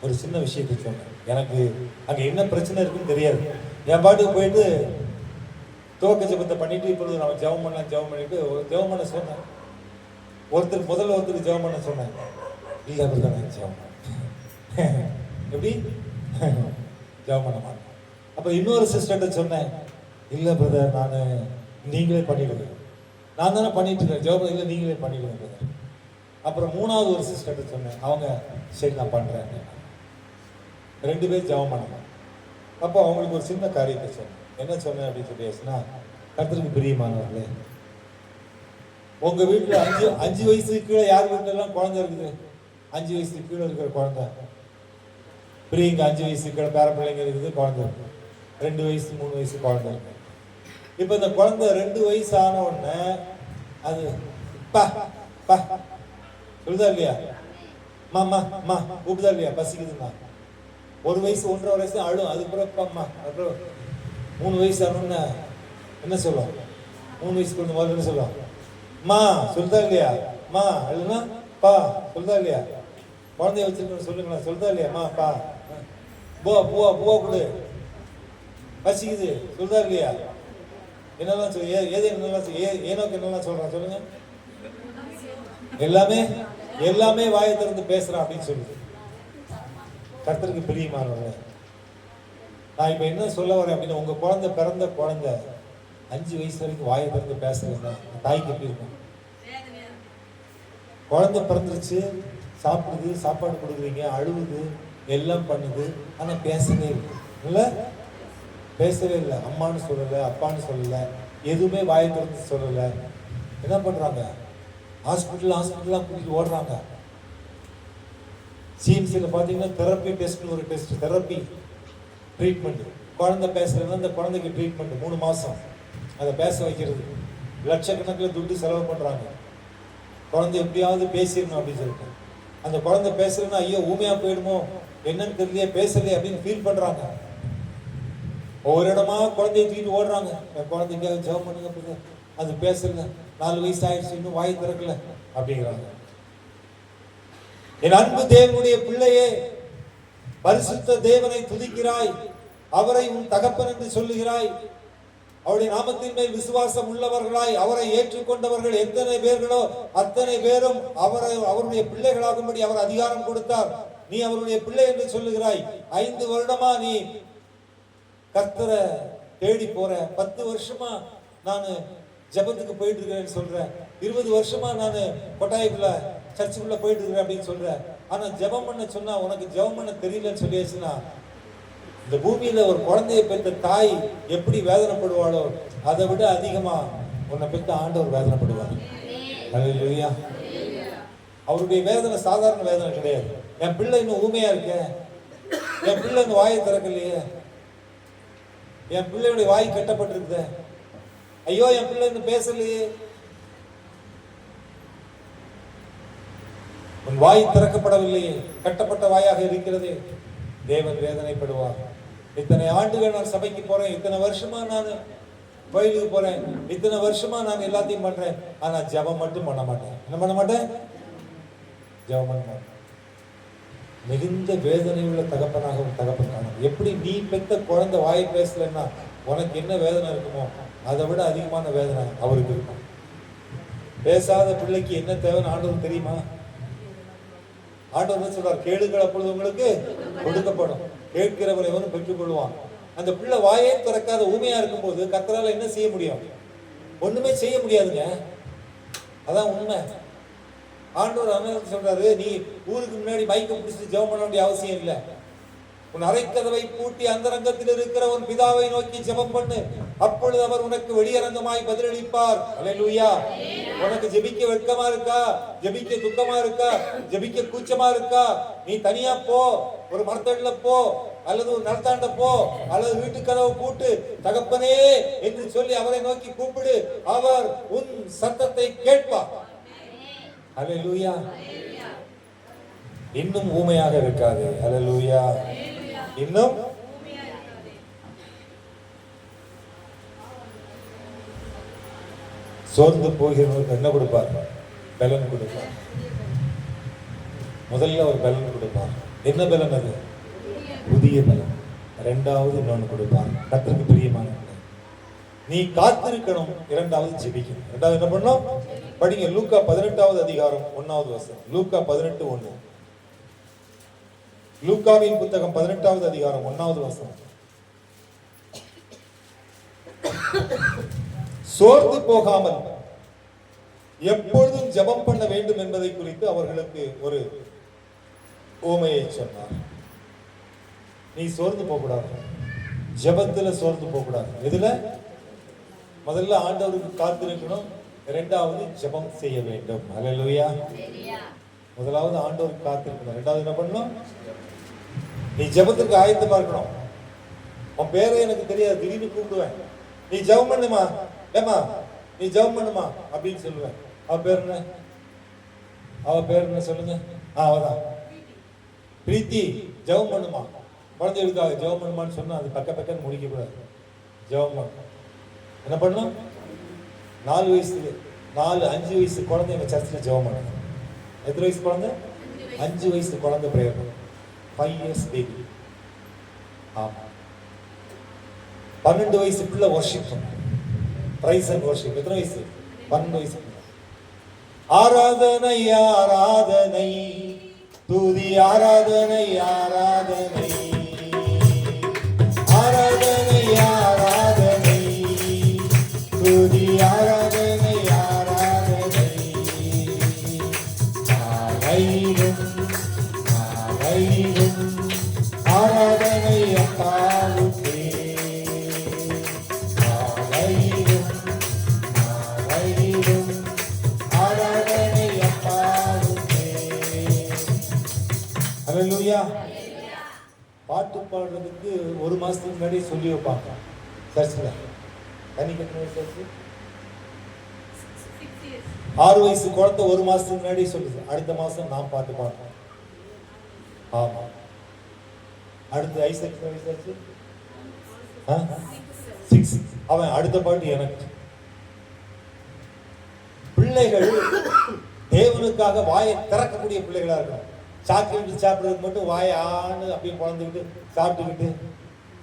ஒரு சின்ன விஷயத்தை சொன்னேன். எனக்கு அங்க என்ன பிரச்சனை இருக்குன்னு தெரியாது. என் பாட்டுக்கு போயிட்டு துவக்க ஜெபத்தை பண்ணிட்டு இப்பொழுது நம்ம ஜெபம் பண்ணிட்டு ஜெபம் பண்ண சொன்னேன். முதல்ல ஒருத்தருக்கு ஜெபம் பண்ண சொன்னேன். இல்ல அப்படிதான் ஜெபம் எப்படி ஜெபம் பண்ண மாட்டேன். அப்ப இன்னொரு சிஸ்டர்கிட்ட சொன்னேன். இல்ல பிரதர், நான் நீங்களே பண்ணிடுங்க. நான் தானே பண்ணிட்டு இருக்கேன் ஜெபம். இல்லை நீங்களே பண்ணிடுங்க பிரதர். அப்புறம் 3வது ஒரு சிஸ்டர்கிட்ட சொன்னேன். அவங்க சரி நான் பண்றேன். 2 பேர் ஜெபம் பண்ணணும். அப்போ அவங்களுக்கு ஒரு சின்ன காரியத்தை சொன்னேன். என்ன சொன்னேன் அப்படின்னு சொல்லி, கர்த்தருக்கு பிரியமானவர்களே, உங்க வீட்டுல அஞ்சு அஞ்சு வயசுக்கு கீழே யார் வீட்டுல எல்லாம் குழந்தை இருக்குது? 5 வயசுக்கு கீழே இருக்கிற குழந்தை. பிரியங்க 5 வயசுக்கு கீழே பேர பிள்ளைங்க இருக்குது, குழந்தை இருக்கு. 2 வயசு 3 வயசு குழந்தை இருக்கு. இப்ப இந்த குழந்தை 2 வயசு ஆன உடனே அது பா பா சொல்லுதா இல்லையா? மாமா மா கூப்பிடுதா இல்லையா? பசிக்குதுமா. 1 வயசு 1.5 வயசு அழும். அதுக்கப்புறம் அம்மா. அப்புறம் 3 வயசு ஆனோன்னு என்ன சொல்லும்? 3 வயசுக்கு வந்து முதல்ல என்ன சொல்லும்? மா சொல்லுதா இல்லையா? மா அழுனா பா சொல்லுதா இல்லையா? குழந்தைய வச்சிருக்கணும் சொல்லுங்களேன், சொல்லுதா இல்லையா? மா பா பூவா பூவா பூவா கொடு, பசிக்குது சொல்லுதா இல்லையா? என்னெல்லாம் சொல்லு, ஏது என்னெல்லாம் ஏனோக்கு என்னெல்லாம் சொல்றான் சொல்லுங்க. எல்லாமே எல்லாமே வாயை திறந்து பேசுறான் அப்படின்னு சொல்லுது. கர்த்தருக்கு பிரியமானவர்களே, நான் இப்ப என்ன சொல்ல வரேன் அப்படின்னா, உங்க குழந்தை பிறந்த குழந்தை 5 வயசு வரைக்கும் வாயை திறந்து பேசுறதுன்னா தாய்க்கு எப்படி இருக்கும்? குழந்தை பிறந்துருச்சு, சாப்பிடுது, சாப்பாடு கொடுக்குறீங்க, அழுவுது, எல்லாம் பண்ணுது, ஆனா பேசவே இல்லை. இல்ல பேசவே இல்லை. அம்மான்னு சொல்லல, அப்பான்னு சொல்லல, எதுவுமே வாயை திறந்து சொல்லல. என்ன பண்றாங்க? ஹாஸ்பிட்டல்லாம் கூட்டிட்டு ஓடுறாங்க. சிஎம்சியில் பார்த்தீங்கன்னா தெரப்பி டெஸ்ட்னு ஒரு டெஸ்ட், தெரப்பி ட்ரீட்மெண்ட். குழந்தை பேசுறதுன்னா அந்த குழந்தைக்கு ட்ரீட்மெண்ட் 3 மாசம் அதை பேச வைக்கிறது. லட்சக்கணக்கில் துட்டு செலவு பண்றாங்க. குழந்தை எப்படியாவது பேசிடணும் அப்படின்னு சொல்லிட்டு. அந்த குழந்தை பேசுறதுன்னா ஐயோ ஊமையா போயிடுமோ, என்னன்னு தெரியலையே, பேசலையே அப்படின்னு ஃபீல் பண்றாங்க. ஒவ்வொரு இடமா குழந்தைய தூக்கிட்டு ஓடுறாங்க. என் குழந்தைக்காக ஜெபம் பண்ணுங்க, அது பேசல, 4 வயசு ஆயிடுச்சு, இன்னும் வாய் திறக்கல அப்படிங்கிறாங்க. என் அன்பு தேவனுடைய பிள்ளையே, பரிசுத்த தேவனை துதிக்கிறாய், அவரை உன் தகப்பன் என்று சொல்லுகிறாய். அவருடைய நாமத்தின் மேல் விசுவாசம் உள்ளவர்களாய் அவரை ஏற்றுக்கொண்டவர்கள் எத்தனை பேர்களோ அத்தனை பேரும் அவருடைய பிள்ளைகளாகும்படி அவர் அதிகாரம் கொடுத்தார். நீ அவருடைய பிள்ளை என்று சொல்லுகிறாய். 5 வருடமா நீ கர்த்தரை தேடி போற, 10 வருஷமா நான் ஜெபத்துக்கு போயிட்டு இருக்கிறேன்னு சொல்றேன், 20 வருஷமா நான் கொட்டாய்க்குள்ள சர்ச்சுக்குள்ள போயிட்டு இருக்கிறேன் அப்படின்னு சொல்றேன். ஆனா ஜெபம் பண்ண சொன்னா உனக்கு ஜெபம் பண்ண தெரியலன்னு சொல்லியாச்சுன்னா, இந்த பூமியில ஒரு குழந்தையை பெற்ற தாய் எப்படி வேதனைப்படுவாளோ அதை விட அதிகமா உன்னை பெற்ற ஆண்டவர் வேதனைப்படுவார். அல்லேலூயா. அவருடைய வேதனை சாதாரண வேதனை கிடையாது. என் பிள்ளை இன்னும் ஊமையா இருக்க, என் பிள்ளை இன்னும் வாயை திறக்கலையே, என் பிள்ளையுடைய வாய் கட்டப்பட்டிருக்குது, ஐயோ என் பிள்ளை இன்னும் பேசலையே, உன் வாய் திறக்கப்படவில்லையே, கட்டப்பட்ட வாயாக இருக்கிறது, தேவன் வேதனைப்படுவார். இத்தனை ஆண்டுகள் நான் சபைக்கு போறேன், இத்தனை வருஷமா நான் கோயிலுக்கு போறேன், இத்தனை வருஷமா நான் எல்லாத்தையும் பண்றேன், ஆனா ஜெபம் மட்டும் பண்ண மாட்டேன். என்ன பண்ண மாட்டேன்? ஜெபம் பண்ண மாட்டேன். மிகுந்த வேதனை உள்ள தகப்பனாக ஒரு தகப்பன் காணும். எப்படி நீ பெத்த குழந்தை வாய் பேசலன்னா உனக்கு என்ன வேதனை இருக்குமோ அதை விட அதிகமான வேதனை அவருக்கு இருக்கும். பேசாத பிள்ளைக்கு என்ன தேவைன்னு ஆண்டவர் தெரியுமா? ஆண்டவர் சொல்றார், கேளுங்கள் அப்பொழுது உங்களுக்கு கொடுக்கப்படும், கேட்கிறவர் எவனும் பெற்றுக் கொள்வான். அந்த பிள்ளை வாயே திறக்காத ஊமையா இருக்கும்போது கர்த்தரால என்ன செய்ய முடியும்? ஒண்ணுமே செய்ய முடியாதுங்க. அதான் உண்மை. ஆண்டவர் சொல்றாரு, நீ ஊருக்கு முன்னாடி மைக்க பிடிச்சிட்டு ஜெபம் பண்ண வேண்டிய அவசியம் இல்லை. உன் அறைக்கதவை பூட்டி அந்தரங்கத்தில் இருக்கிற உன் பிதாவை நோக்கி ஜெபம் பண்ணு, அப்பொழுது அவர் உனக்கு வெளியரங்கமாய் பதிலளிப்பார். அல்லேலூயா. உனக்கு ஜெபிக்க வெட்கமா இருக்கா, ஜெபிக்க துக்கமா இருக்கா, ஜெபிக்க கூச்சமா இருக்கா, நீ தனியா போ, ஒரு மரத்தடியில போ, அல்லது ஒரு நடத்தாண்ட போ, அல்லது வீட்டு கதவை பூட்டு தகப்பனே என்று சொல்லி அவரை நோக்கி கூப்பிடு, அவர் உன் சத்தத்தை கேட்பார். அல்லேலூயா. இன்னும் ஊமையாக இருக்காது. அல்லேலூயா. இன்னும் சோர்ந்து போகிறவர்களுக்கு என்ன கொடுப்பார்? பலன் கொடுப்பார். முதல்ல ஒரு பலன் கொடுப்பார். என்ன பலன்? அது புதிய பலன். இரண்டாவது இன்னொன்னு கொடுப்பார். கர்த்தருக்கு பிரியமான நீ காத்திருக்கணும், இரண்டாவது ஜெபிக்கணும். இரண்டாவது என்ன பண்ணணும்? படிங்க. லூக்கா 18வது அதிகாரம் 1வது வசனம். லூக்கா 18:1. லூக்காவின் புத்தகம் 18வது அதிகாரம் 1வது வசனம். சோர்ந்து போகாமல் எப்பொழுதும் ஜெபம் பண்ண வேண்டும் என்பதை குறித்து அவர்களுக்கு ஒரு உவமையை சொன்னார். நீ சோர்ந்து போக கூடாது, ஜெபத்துல சோர்ந்து போக கூடாது. எதுல? முதல்ல ஆண்டவருக்கு காத்திருக்கணும், இரண்டாவது ஜெபம் செய்ய வேண்டும். ஹல்லேலூயா. முதலாவது ஆண்டவருக்கு காத்திருக்கணும். இரண்டாவது என்ன பண்ணணும்? நீ ஜெபத்துக்கு ஆயத்தமா இருக்கணும். உன் பேரை எனக்கு தெரியாது, திடீர்னு கூப்பிடுவேன், நீ ஜெபம் பண்ணுமா, ஏமா நீ ஜெபம் பண்ணுமா அப்படின்னு சொல்லுவேன். அவ பேர் என்ன? அவ பேர் என்ன சொல்லுங்க? அவதான் பிரீத்தி. ஜெபம் பண்ணுமா, குழந்தைகளுக்காக ஜெபம் பண்ணுமான்னு சொன்னா அது பக்க பக்கன்னு முடிக்க கூடாது. ஜெபம் பண்ணணும். என்ன பண்ணணும்? 4 வயசு 5 வயசு குழந்தை எங்க சர்ச்சில் ஜெபம் பண்ணணும். எத்தனை வயசு குழந்தை? 5 வயசு குழந்தை பிரேயர் பண்ணும். 5 இயர்ஸ் பேபி. ஆமா. 12 வயசு பிள்ளை வர்ஷிப் பண்ணும். Praise and worship. எத்தனை வயசு? 12 வயசு. ஆராதனை ஆராதனை துதி ஆராதனை ஆராதனை ஆராதனை ஆராதனை துதி ஆராதனை ஆராதனை ஆரையிலும் ஆரையிலும் ஆராதனை அப்பாவுக்கே ஆரையிலும் ஆரையிலும் ஆராதனை அப்பாவுக்கே. ஹல்லேலூயா. பாட்டு பாடுறதுக்கு 1 மாசத்துக்கு முன்னாடி சொல்லி வைப்பாங்க சர்ச்சில். தனி கட்டணம் சர்ச்சு 6 வயசு குழந்தை 1 மாசத்துக்கு முன்னாடி சொல்லுது, அடுத்த மாசம் நான் பாட்டு பாடுறேன். ஆமா. அடுத்து ஐசக் வயசாச்சு 6. அவன் அடுத்த பாட்டு எனக்கு. பிள்ளைகள் தேவனுக்காக வாயை திறக்கக்கூடிய பிள்ளைகளா இருக்கும். சாக்லேட் சாப்பிட்றதுக்கு மட்டும் வாயை ஆணு அப்படியே குழந்துக்கிட்டு சாப்பிட்டுக்கிட்டு,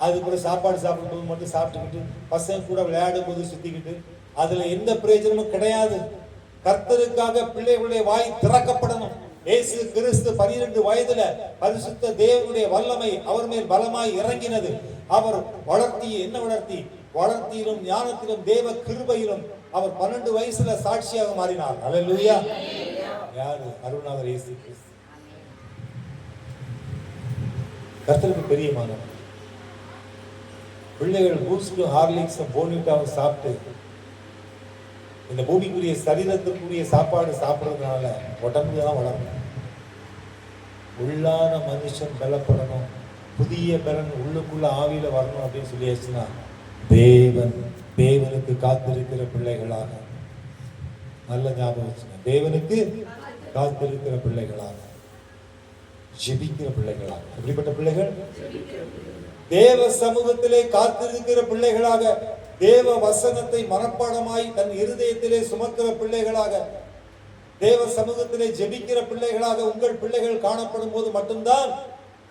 அதுக்கப்புறம் சாப்பாடு சாப்பிடும்போது மட்டும் சாப்பிட்டுக்கிட்டு, பசங்க கூட விளையாடும் போது சுத்திக்கிட்டு, அதுல எந்த பிரயோஜனமும் கிடையாது. கர்த்தருக்காக பிள்ளைகளுடைய வாய் திறக்கப்படணும். இயேசு கிறிஸ்து 12 வயதுல பரிசுத்த தேவனுடைய வல்லமை அவர் மேல் பலமாய் இறங்கினது. அவர் என்ன வளர்த்தியிலும் ஞானத்திலும் தேவ கிருபையிலும் அவர் 12 வயசுல சாட்சியாக மாறினார். ஹல்லேலூயா. யாரு? அருணாதர் இயேசு கிறிஸ்து. கர்த்தருக்கு பெரிய மகன். பிள்ளைகள் பூஸ்டும் ஹார்லிக்ஸும் போனிட்டாவும் சாப்பிட்டு இந்த பூமிக்குரிய சரீரத்துக்குரிய சாப்பாடு சாப்பிட்றதுனால உடம்பு தான் வளரணும். உள்ளான மனுஷன் பலப்படணும், புதிய பலன் உள்ளுக்குள்ள ஆவியில வரணும் அப்படின்னு சொல்லியாச்சுன்னா தேவனுக்கு காத்திருக்கிற பிள்ளைகளாக, நல்ல ஞாபகம் வச்சுங்க, தேவனுக்கு காத்திருக்கிற பிள்ளைகளாக, ஜெபிக்கிற பிள்ளைகளாக. எப்படிப்பட்ட பிள்ளைகள்? தேவ சமூகத்திலே காத்திருக்கிற பிள்ளைகளாக, தேவ வசனத்தை மனப்பாடமாய் தன் இருதயத்திலே சுமக்கிற பிள்ளைகளாக, தேவ சமூகத்திலே ஜெபிக்கிற பிள்ளைகளாக உங்கள் பிள்ளைகள் காணப்படும் போது மட்டும்தான்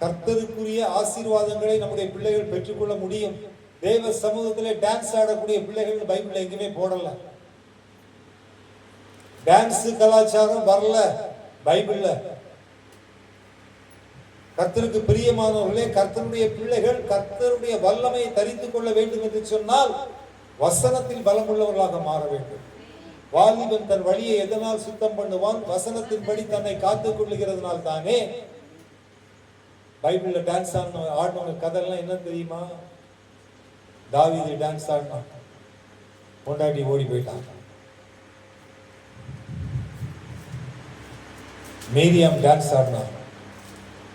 கர்த்தருக்குரிய ஆசீர்வாதங்களை நம்முடைய பிள்ளைகள் பெற்றுக்கொள்ள முடியும். தேவ சமூகத்திலே டான்ஸ் ஆடக்கூடிய பிள்ளைகள் பைபிள்ல எங்கேயுமே போடல. டான்ஸ் கலாச்சாரம் வரல பைபிள்ல. கர்த்தருக்கு பிரியமானவர்களே, கர்த்தருடைய பிள்ளைகள் கர்த்தருடைய வல்லமையை தரித்துக் கொள்ள வேண்டும் என்று சொன்னால் வசனத்தில் பலமுள்ளவர்களாக மாற வேண்டும். வாலிபன் தன் வழியை எதனால் சுத்தம் பண்ணுவான்? வசனத்தின்படி தன்னை காத்துக் கொள்ளுகிறதுனால் தானே. பைபிள்ல டான்ஸ் ஆடினவங்க கதையெல்லாம் என்ன தெரியுமா? தாவீது டான்ஸ் ஆடினான், பொண்டாட்டி ஓடி போயிட்டான். மீரியாம் டான்ஸ் ஆடினான்,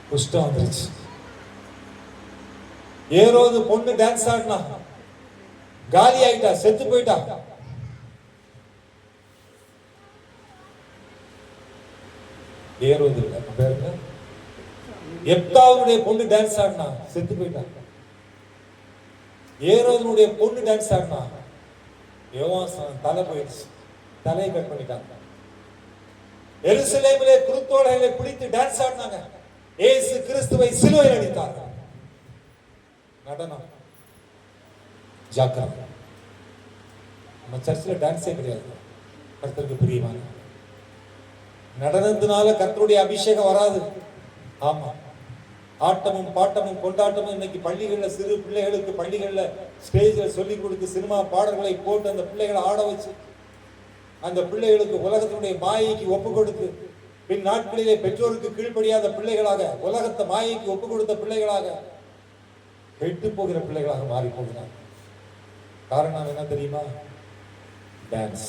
குஷ்டம் வந்துருச்சு. ஏரோது பொண்ணு டான்ஸ் ஆடினா, காலி ஆயிட்டா, செத்து போயிட்டா. ஏரோது பேருங்க எப்தாவுடைய பொண்ணு டான்ஸ் ஆடினா, செத்து போயிட்டா. ஏரோதனுடைய பொண்ணு டான்ஸ் ஆடினா, யோவான் தலை போயிடுச்சு, தலையை கட் பண்ணிட்டாங்க. எருசலேமிலே குருத்தோலைகளை பிடித்து டான்ஸ் ஆடினாங்க. இயேசு கிறிஸ்துவை சிலுவையில் அடித்தார்கள். நடனம் ஜாக்கிரதை. நம்ம சர்ச்சில் டான்ஸே கிடையாது. கர்த்தருக்கு பிரியமான நடனத்தினால கர்த்தருடைய அபிஷேகம் வராது. ஆமா, ஆட்டமும் பாட்டமும் கொண்டாட்டமும் இன்னைக்கு பள்ளிகள்ல சிறு பிள்ளைகளுக்கு பள்ளிகள்ல ஸ்டேஜ்ல சொல்லி கொடுத்து சினிமா பாடல்களை போட்டு அந்த பிள்ளைகளை ஆட வச்சு அந்த பிள்ளைகளுக்கு உலகத்தினுடைய மாயைக்கு ஒப்பு கொடுத்து பின் நாட்களிலே பெற்றோருக்கு கீழ்ப்படியாத பிள்ளைகளாக, உலகத்தை மாயைக்கு ஒப்பு கொடுத்த பிள்ளைகளாக, கெட்டு போகிற பிள்ளைகளாக மாறி போகிறார். காரணம் என்ன தெரியுமா? டான்ஸ்.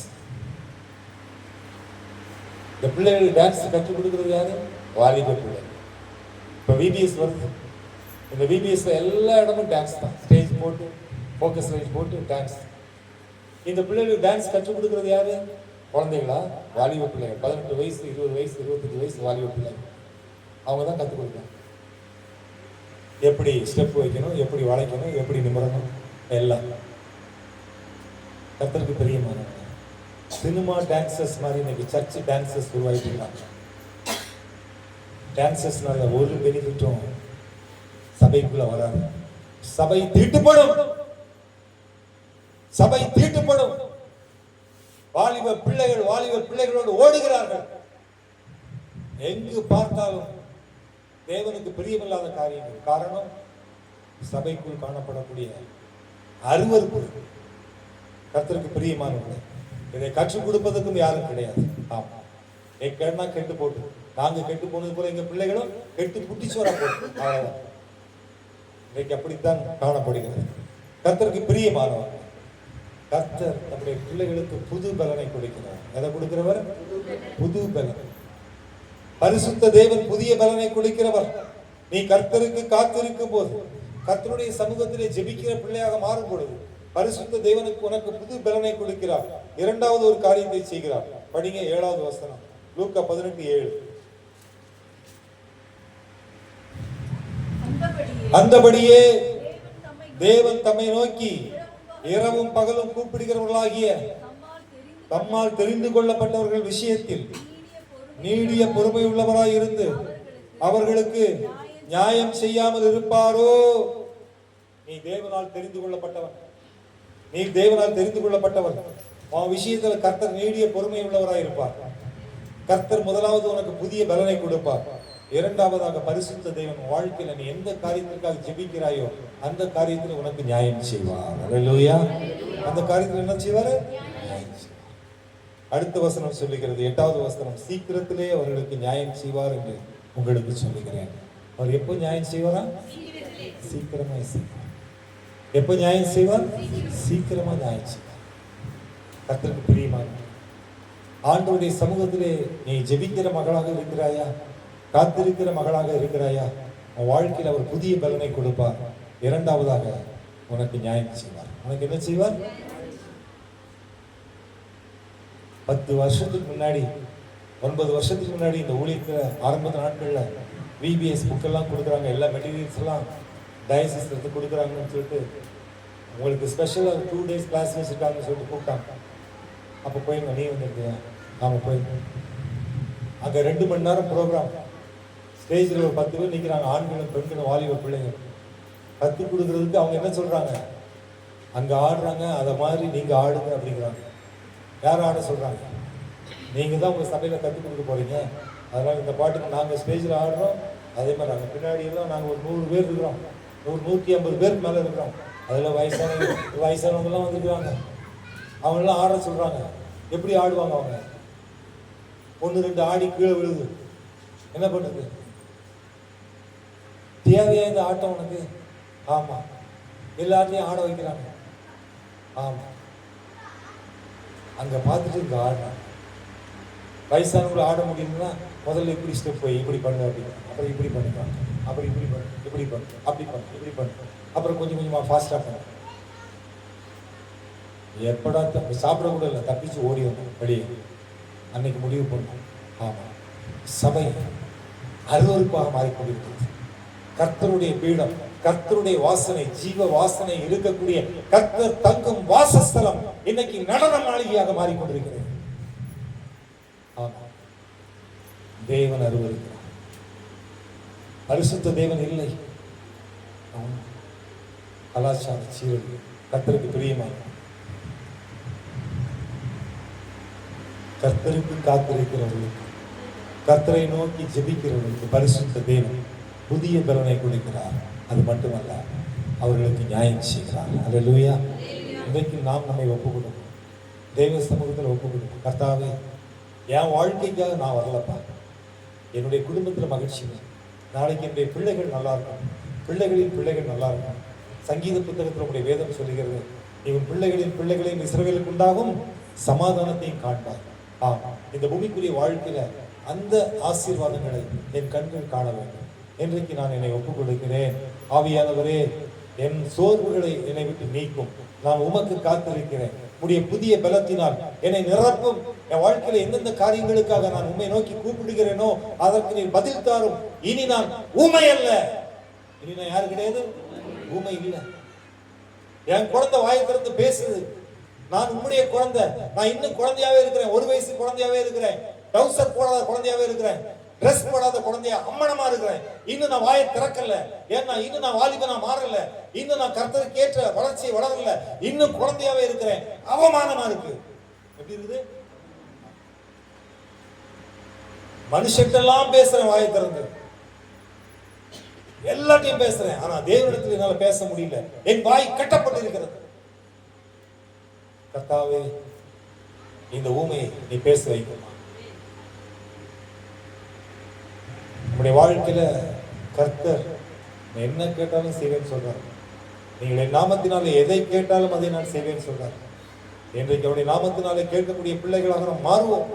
இந்த பிள்ளைகளுக்கு டான்ஸ் கற்றுக் கொடுக்கிறது யாரு? வாலிப பிள்ளை. இப்போ விபிஎஸ் வருது, இந்த விபிஎஸ்ல எல்லா இடமும் டான்ஸ் தான். ஸ்டேஜ் போட்டு ஃபோக்கஸ் லைட் போட்டு டான்ஸ். இந்த பிள்ளைகளுக்கு டான்ஸ் கற்றுக் கொடுக்கிறது யாரு? குழந்தைகளா? வாலிப பிள்ளைகள். 18 வயசு, 20 வயசு, 25 வயசு வாலிப பிள்ளைகள். அவங்க தான் கற்றுக் கொடுப்பாங்க. எப்படி ஸ்டெப் வைக்கணும், எப்படி வளைக்கணும், எப்படி நிமிரணும், எல்லாம். கர்த்தருக்கு பிரியமானவங்க. சினிமா டான்சர்ஸ் மாதிரி இன்னைக்கு சர்ச் டான்சர்ஸ் உருவாகிட்டு இருக்காங்க. டான்சர்ஸ்னால ஒரு பெனிஃபிட்டும் சபைக்குள்ள வராது. சபை தீட்டுப்படும், சபை தீட்டுப்படும். வாலிப பிள்ளைகளோடு ஓடுகிறார்கள். எங்கு பார்த்தாலும் தேவனுக்கு பிரியமில்லாத காரியங்கள். காரணம், சபைக்குள் காணப்படக்கூடிய அருவருப்பு. கர்த்தருக்கு பிரியமானவர்கள், இதை கற்றுக் கொடுப்பதற்கும் யாரும் கிடையாது. ஆமா, கேட்டா கெட்டு போட்டு, நாங்க கெட்டு போனது போல எங்க பிள்ளைகளும் கெட்டு குட்டிச்சோரா போட்டு. அவ்வளவுதான். இன்றைக்கு அப்படித்தான் காணப்படுகிறது. கர்த்தருக்கு பிரியமானவர் கர்த்தர் நம்முடைய பிள்ளைகளுக்கு புது பலனை கொடுக்கிறார். எதை கொடுக்கிறவர்? புது பலன். பரிசுத்த தேவன் புதிய பலனை கொடுக்கிறவர். நீ கர்த்தருக்கு காத்திருக்கும் போது, கர்த்தருடைய சமூகத்திலே ஜெபிக்கிற பிள்ளையாக மாறும் பொழுது, பரிசுத்த தேவனுக்கு உனக்கு புது பலனை கொடுக்கிறார். இரண்டாவது ஒரு காரியத்தை செய்கிறார். படிங்க 7வது வசனம், லூக்கா 18:7. அந்தபடியே தேவன் தம்மை நோக்கி இரவும் பகலும் கூப்பிடுகிறவர்களாகிய தம்மால் தெரிந்து கொள்ளப்பட்டவர்கள் விஷயத்தில் நீடிய பொறுமை உள்ளவராய் இருந்து அவர்களுக்கு நியாயம் செய்யாமல் இருப்பாரோ? நீ தேவனால் தெரிந்து கொள்ளப்பட்டவன், நீ தேவனால் தெரிந்து கொள்ளப்பட்டவன். உன் விஷயத்தில் கர்த்தர் நீடிய பொறுமை உள்ளவராய் இருப்பார். கர்த்தர் முதலாவது உனக்கு புதிய பலனை கொடுப்பார். இரண்டாவதாக பரிசுத்த தேவன் வாழ்க்கையில நீ எந்த காரியத்திற்காக ஜெபிக்கிறாயோ அந்த காரியத்தில் உனக்கு நியாயம் செய்வார். அல்லேலூயா. அந்த காரியத்தில் என்ன செய்வாரு? அடுத்த வசனம் சொல்லுகிறது, 8வது வசனம், சீக்கிரத்திலே அவர்களுக்கு நியாயம் செய்வார் என்று உங்களுக்கு சொல்லுகிறேன். அவர் எப்போ நியாயம் செய்வாரா? சீக்கிரமா செய்வார். எப்போ நியாயம் செய்வார்? சீக்கிரமா நியாயம் செய்வார். கர்த்தருக்கு பிரியமான ஆண்டவருடைய சமூகத்திலே நீ ஜெபிக்கிற மகளாக இருக்கிறாயா? காத்திருக்கிற மகளாக இருக்கிறாயா? உன் வாழ்க்கையில் அவர் புதிய பலனை கொடுப்பார். இரண்டாவதாக உனக்கு நியாயம் செய்வார். உனக்கு என்ன செய்வார்? 10 வருஷத்துக்கு முன்னாடி, 9 வருஷத்துக்கு முன்னாடி இந்த ஊழியத்தில் ஆரம்ப நாட்கள்ல விபிஎஸ் புக்கெல்லாம் கொடுக்குறாங்க. எல்லா மெட்டீரியல்ஸ் எல்லாம் டயசிஸ் எடுத்து கொடுக்குறாங்கன்னு சொல்லிட்டு உங்களுக்கு ஸ்பெஷலாக 2 days கிளாஸ் வச்சுருக்காங்கன்னு சொல்லிட்டு கூப்பிட்டாங்க. அப்போ போயிருங்க. நீ வந்துருக்கியா? நாம போயிருந்தோம். அங்கே 2 மணி நேரம் ப்ரோக்ராம். ஸ்டேஜில் ஒரு 10 பேர் நிற்கிறாங்க, ஆண்களும் பெண்களும் வாலிப பிள்ளைகள். கற்றுக் கொடுக்குறதுக்கு அவங்க என்ன சொல்கிறாங்க? அங்கே ஆடுறாங்க, அதை மாதிரி நீங்கள் ஆடுங்க அப்படிங்கிறாங்க. யார் ஆட சொல்கிறாங்க? நீங்கள் தான் உங்கள் சபையில் கற்றுக் கொடுக்க போகிறீங்க. அதனால் இந்த பாட்டுக்கு நாங்கள் ஸ்டேஜில் ஆடுறோம். அதே மாதிரி நாங்கள் பின்னாடியெல்லாம் நாங்கள் ஒரு 100 பேர் இருக்கிறோம், 100-150 பேருக்கு மேலே இருக்கிறோம். அதில் வயசானவங்கெல்லாம் வந்துருக்குறாங்க. அவங்களாம் ஆட சொல்கிறாங்க. எப்படி ஆடுவாங்க அவங்க? 1-2 ஆடி கீழே விழுது. என்ன பண்ணுறது? தேவையா இந்த ஆட்டம் உனக்கு? ஆமா, எல்லாத்தையும் ஆட வைக்கிறாங்க. ஆமா, அங்க பார்த்துட்டு இங்க ஆடுறாங்க. வயசானவங்களை ஆட முடியும்னா முதல்ல இப்படி ஸ்டெப் போய் இப்படி பண்ணு அப்படின்னு, அப்புறம் இப்படி பண்ணிப்பாங்க, அப்புறம் இப்படி பண்ணு, இப்படி பண்ணு, அப்படி பண்ணு, இப்படி பண்ணு, அப்புறம் கொஞ்சம் கொஞ்சமா ஃபாஸ்டா பண்ணு. எப்படா சாப்பிட கூட இல்லை, தப்பிச்சு ஓடி வந்தோம் வெளியே. அன்னைக்கு முடிவு பண்ணோம். ஆமா, சபை அருவருப்பாக மாறிக்கொண்டிருக்கிறது. கர்த்தருடைய பீடம், கர்த்தருடைய வாசனை, ஜீவ வாசனை இருக்கக்கூடிய கர்த்தர் தங்கும் வாசஸ்தலம் இன்னைக்கு நடன மாளிகையாக மாறிக்கொண்டிருக்கிறது. ஆமா, தேவன் அருவருக்கிறார். பரிசுத்த தேவன் இல்லை. கலாச்சார சீரழி. கர்த்தருக்கு பிரியமான, கர்த்தருக்கு காத்திருக்கிறவர்களுக்கு, கர்த்தரை நோக்கி ஜெபிக்கிறவர்களுக்கு பரிசுத்த தேவன் புதிய பலனை கொடுக்கிறார். அது மட்டுமல்ல, அவர்களுக்கு நியாயம் செய்கிறார். அல்லேலூயா. இன்றைக்கு நாம் நம்மை ஒப்பு கொடுப்போம், தேவ சமூகத்தில் ஒப்பு கொடுப்போம். கர்த்தாவே, என் வாழ்க்கைக்காக நான் வரலப்பா, என்னுடைய குடும்பத்தில் மகிழ்ச்சி, நாளைக்கு என்னுடைய பிள்ளைகள் நல்லா இருக்கும், பிள்ளைகளின் பிள்ளைகள் நல்லா இருக்கும். சங்கீத புத்தகத்தில் உங்களுடைய வேதம் சொல்லுகிறது, இவன் பிள்ளைகளின் பிள்ளைகளையும் இஸ்ரவேலுக்கு உண்டாகும் சமாதானத்தையும் காண்பார். இந்த பூமிக்குரிய வாழ்க்கையில அந்த ஆசீர்வாதங்களை என் கண்கள் காண வேண்டும். இன்றைக்கு நான் என்னை ஒப்புக் கொடுக்கிறேன். ஆவியானவரே, என் சோர்வுகளை என்னை விட்டு நீக்கும். நான் உமக்கு காத்திருக்கிறேன். உடைய புதிய பலத்தினால் என்னை நிரப்பும். என் வாழ்க்கையில எந்தெந்த காரியங்களுக்காக நான் உம்மை நோக்கி கூப்பிடுகிறேனோ அதற்கு நீர் பதில் தாரும். இனி நான் ஊமை அல்ல. இனி நான் யாரு கிடையாது, ஊமை இல்லை. என் குழந்தை வாயை திறந்து பேசுது. நான் உம்முடைய குழந்தை. நான் இன்னும் குழந்தையாவே இருக்கிறேன். 1 வயசு குழந்தையாவே இருக்கிறேன். டவுசர் போடாத குழந்தையாவே இருக்கிறேன். ட்ரெஸ் போடாத குழந்தையா அம்மனமா இருக்கிறேன். இன்னும் நான் வாயை திறக்கல. ஏன்னா இன்னும் நான் வாலிபனா மாறல. இன்னும் நான் கர்த்தருக்கு ஏற்ற வளர்ச்சியை வளரல. இன்னும் குழந்தையாவே இருக்கிறேன். அவமானமா இருக்கு. எப்படி இருக்குது? மனுஷட்டெல்லாம் பேசுறேன் வாயை திறந்து, எல்லாத்தையும் பேசுறேன். ஆனா தேவனிடத்தில் என்னால பேச முடியல. என் வாய் கட்டப்பட்டு இருக்கிறது. கர்த்தாவே, இந்த ஊமையை நீ பேச வைக்குமா? நம்முடைய வாழ்க்கையில கர்த்தர் என்ன கேட்டாலும் செய்வேன்னு சொல்றார். நீங்கள் என் நாமத்தினாலே எதை கேட்டாலும் அதை நான் செய்வேன்னு சொல்றார். இன்றைக்கு அவருடைய நாமத்தினாலே கேட்கக்கூடிய பிள்ளைகளாக நாம் மாறுவோம்.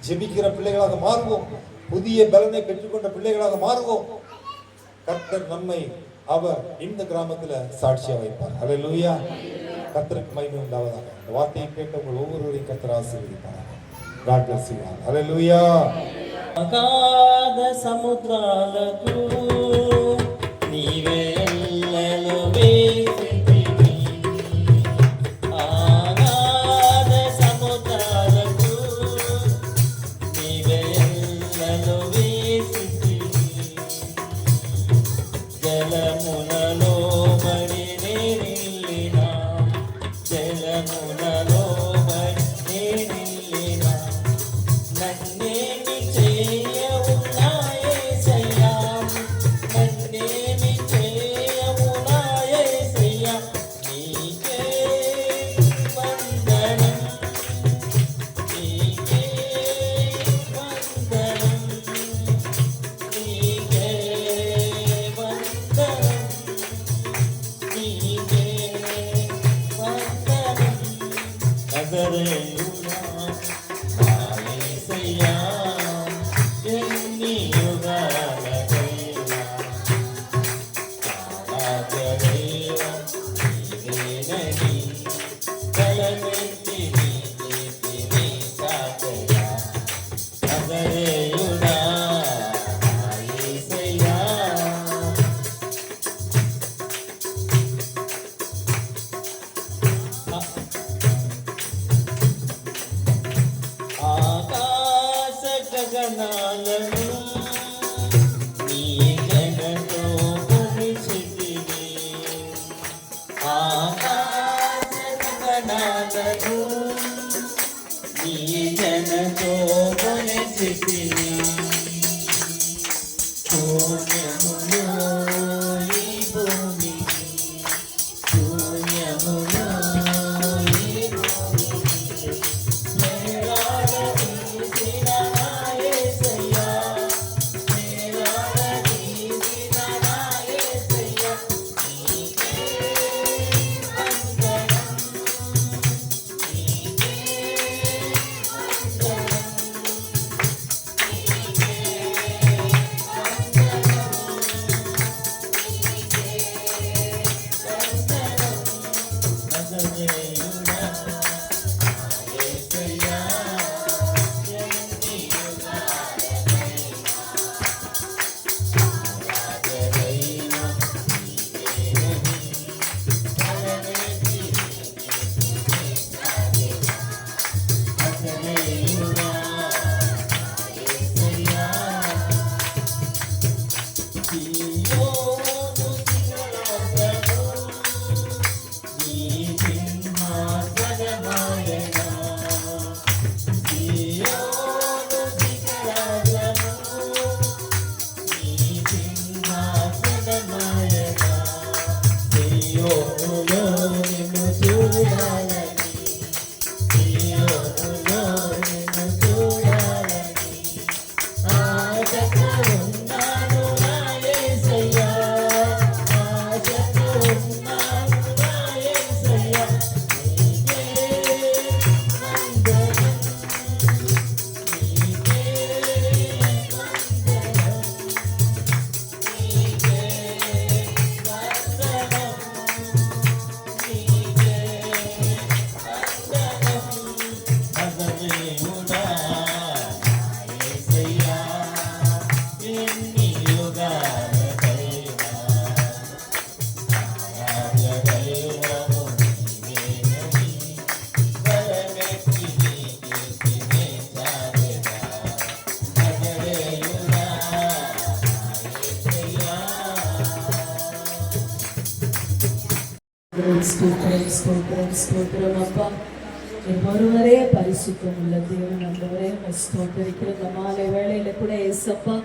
ஜெபிக்கிற பிள்ளைகளாக மாறுவோம். புதிய பலனை பெற்றுக்கொண்ட பிள்ளைகளாக மாறுவோம். கர்த்தர் நம்மை அவர் இந்த கிராமத்துல சாட்சியா வைப்பார். அல்லேலூயா. கர்த்தருக்கு மகிமை உண்டாவதாக. இந்த வார்த்தையை கேட்ட உங்கள் ஒவ்வொருவரையும் கர்த்தர் ஆசீர்வதிப்பார். God bless you all. அல்லேலூயா. అగాధ సముద్రాలకు నీవే ఎల్లలు వేసితివి. అగాధ సముద్రాలకు నీవే ఎల్లలు వేసితివి. జలములలో పడి నేనిల్లినా, జలములలో పడి నేనిల్లినా, నన్నేమి చేయవునా యేసయ్యా, నన్నేమి చేయవునా యేసయ్యా, నీకే వందనం, నీకే వందనం, నీకే వందనం, నీకే వందనం. నజరేయుడా నా యేసయ్యా, ఎన్ని యుగాలకైనా ఆరాధనేలా నీవేనని తలపెట్టి నీ నీతిని చాటెలా. నజరేయుడా నా యేసయ్యా, ఆకాశ గగనాలను నీ ఘనతో కొలిచితివి. ఆకాశ గగనాలను నీ ఘనతో కొలిచితివి. శూన్యములో ఈ భూమి, శూన్యములో ఈ భూమి, మేలాడదీసిన నా యేసయ్యా, మేలాడదీసిన నా యేసయ్యా, నీకే వందనం, నీకే వందనం, నీకే ஸ்தோத்திரம் ஸ்தோத்திரம் ஸ்தோத்திரம் அப்பா. என் ஒருவரே பரிசுத்தம் உள்ள தேவன் ஆண்டவரே, ஸ்தோத்திரிக்கிற இந்த மாலை வேளையில கூட ஏசப்பா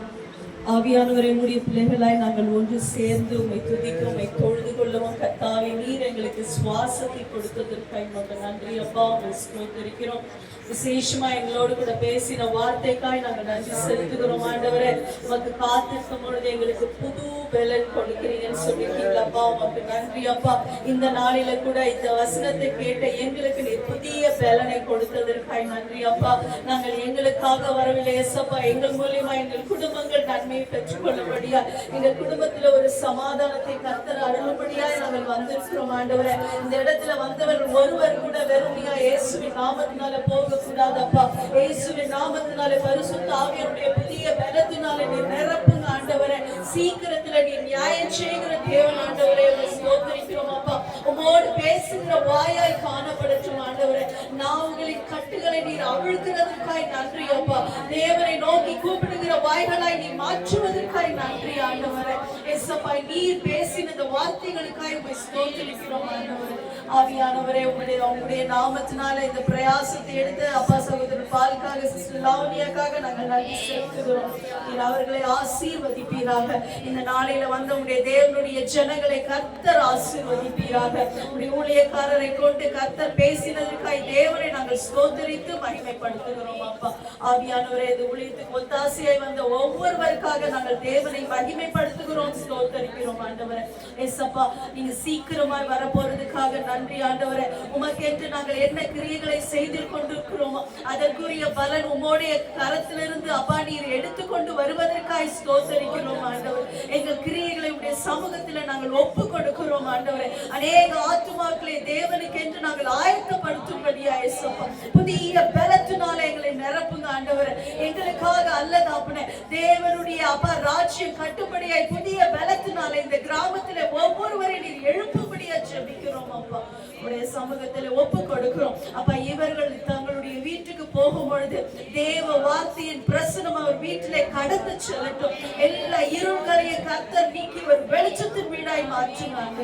ஆவியானவரை உடைய பிள்ளைகளாய் நாங்கள் ஒன்று சேர்ந்து உம்மை துதிக்க உம்மை தொழுது கொள்ளவும் கர்த்தாவே நீர் எங்களுக்கு சுவாசத்தை கொடுத்ததற்காக உமக்கு நன்றி அப்பா. உம்மை ஸ்தோத்திரிக்கிறோம். விசேஷமா எங்களோடு கூட பேசின வார்த்தைக்காய் நாங்கள் நன்றி செலுத்துகிறோம் ஆண்டவரே. உமக்கு காத்திருக்கும் பொழுது எங்களுக்கு புது பலன் கொடுக்கிறீங்கன்னு சொல்லியிருக்கீங்களப்பா. உமக்கு நன்றி அப்பா. இந்த நாளில கூட இந்த வசனத்தை கேட்ட எங்களுக்கு நீர் புதிய பலனை கொடுத்ததற்காய் நன்றி அப்பா. நாங்கள் எங்களுக்காக வரவில்லை ஏசப்பா, எங்கள் மூலியமா எங்கள் குடும்பங்கள் நன்மையை பெற்றுக் கொள்ளும்படியா, எங்கள் குடும்பத்துல ஒரு சமாதானத்தை கர்த்தர் அருளும்படியாய் நாங்கள் வந்திருக்கிறோம் ஆண்டவரே. இந்த இடத்துல வந்தவர் ஒருவர் கூட வெறுமையா இயேசுவின் நாமத்தினால போகக்கூடாதப்பா. இயேசுவின் நாமத்தினாலே பரிசுத்த ஆவியானுடைய புதிய பலத்தினாலே நீர் நிரப்புங்க ஆண்டவரே. சீக்கிரத்துல நீ நியாயம் செய்கிற தேவன் ஆண்டவரே, ஸ்தோத்திரிக்கிறோம் அப்பா. உமோடு பேசுகிற வாயாய் காணப்படட்டும் ஆண்டவரே. நாவுகளின் கட்டுகளை நீர் அவிழ்க்கிறதற்காய் நன்றி அப்பா. தேவனை நோக்கி கூப்பிடுகிற வாய்களாய் நீ மாற்றுவதற்காய் நன்றி ஆண்டவரே. ஏசப்பா நீர் பேசின இந்த வார்த்தைகளுக்காய் உம்மை ஸ்தோத்திரிக்கிறோம் ஆண்டவரே. ஆவியானவரே உம்முடைய நாமத்தினால இந்த பிரயாசத்தை எடுத்து அப்பா சகோதரர் பால்காக சிஸ்டர் லாவணியாக்காக நாங்கள் நன்றி செலுத்துகிறோம். நீர் அவர்களை ஆசீர்வதிப்பீராக. இந்த நாளையில வந்த உடைய தேவனுடைய ஜனங்களை கர்த்தர் ஆசீர்வதிப்பீராக. உடைய ஊழியக்காரரை கொண்டு கர்த்தர் பேசினதற்காய் தேவனை நாங்கள் ஸ்தோத்திரித்து மகிமைப்படுத்துகிறோம் அப்பா. ஆவியானவரே இந்த ஊழியத்துக்கு ஒத்தாசையாய் வந்த ஒவ்வொருவருக்காக நாங்கள் தேவனை மகிமைப்படுத்துகிறோம், ஸ்தோத்திரிக்கிறோம் ஆண்டவரே. ஏசப்பா நீங்க சீக்கிரமாய் வரப்போறதுக்காக நன்றி ஆண்டவரே. உமக்கென்று நாங்கள் என்ன கிரியைகளை செய்து கொண்டிருக்கிறோமோ அதற்குரிய பலன் உம்முடைய கரத்திலிருந்து அப்பா நீர் எடுத்துக்கொண்டு வருவதற்காய் ஸ்தோத்திரிக்கிறோம் ஆண்டவர். எங்கள் கிரியைகளை உடைய சமூகத்தில் நாங்கள் ஒப்பு கொடுக்கிறோம் ஆண்டவரே. அநேக ஆத்துமாக்களை தேவனுக்கு என்று நாங்கள் ஆயத்தப்படுத்தும்படியா இயேசுப்பா புதிய பலத்தினால எங்களை நிரப்புங்க ஆண்டவரே. எங்களுக்காக அல்லதாப்புனே தேவனுடைய அப்பா ராஜ்யம் கட்டுப்படியாய் புதிய பலத்தினால இந்த கிராமத்துல ஒவ்வொருவரை நீர் எழுப்பும்படியா ஜெபிக்கிறோம் அப்பா. உடைய சமூகத்துல ஒப்பு கொடுக்கிறோம் அப்பா. இவர்கள் தங்களுடைய வீட்டுக்கு போகும் பொழுது தேவ வார்த்தையின் பிரசனம் அவர் வீட்டிலே கடந்து செல்லட்டும். எல்லா இருள்களையும் கர்த்தர் நீக்கி ஒரு வெளிச்சத்தின் வீடாய் மாற்றுவாங்க.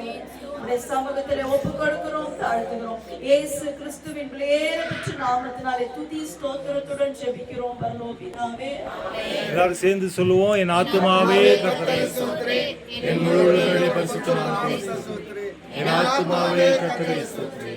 உடைய சமூகத்திலே ஒப்பு கொடுக்கிறோம், தாழ்த்துகிறோம். இயேசு கிறிஸ்துவின் விலையேறப்பெற்ற நாமத்தினாலே துதி ஸ்தோத்திரத்துடன் ஜெபிக்கிறோம் பரலோக பிதாவே. எல்லாரும் சேர்ந்து சொல்லுவோம். என் ஆத்துமாவே கர்த்தரை ஸ்தோத்திரி, என் முழு உள்ளமே பரிசுத்த நாமத்தை ஸ்தோத்திரி. என் ஆத்துமாவே கர்த்தரை ஸ்தோத்திரி.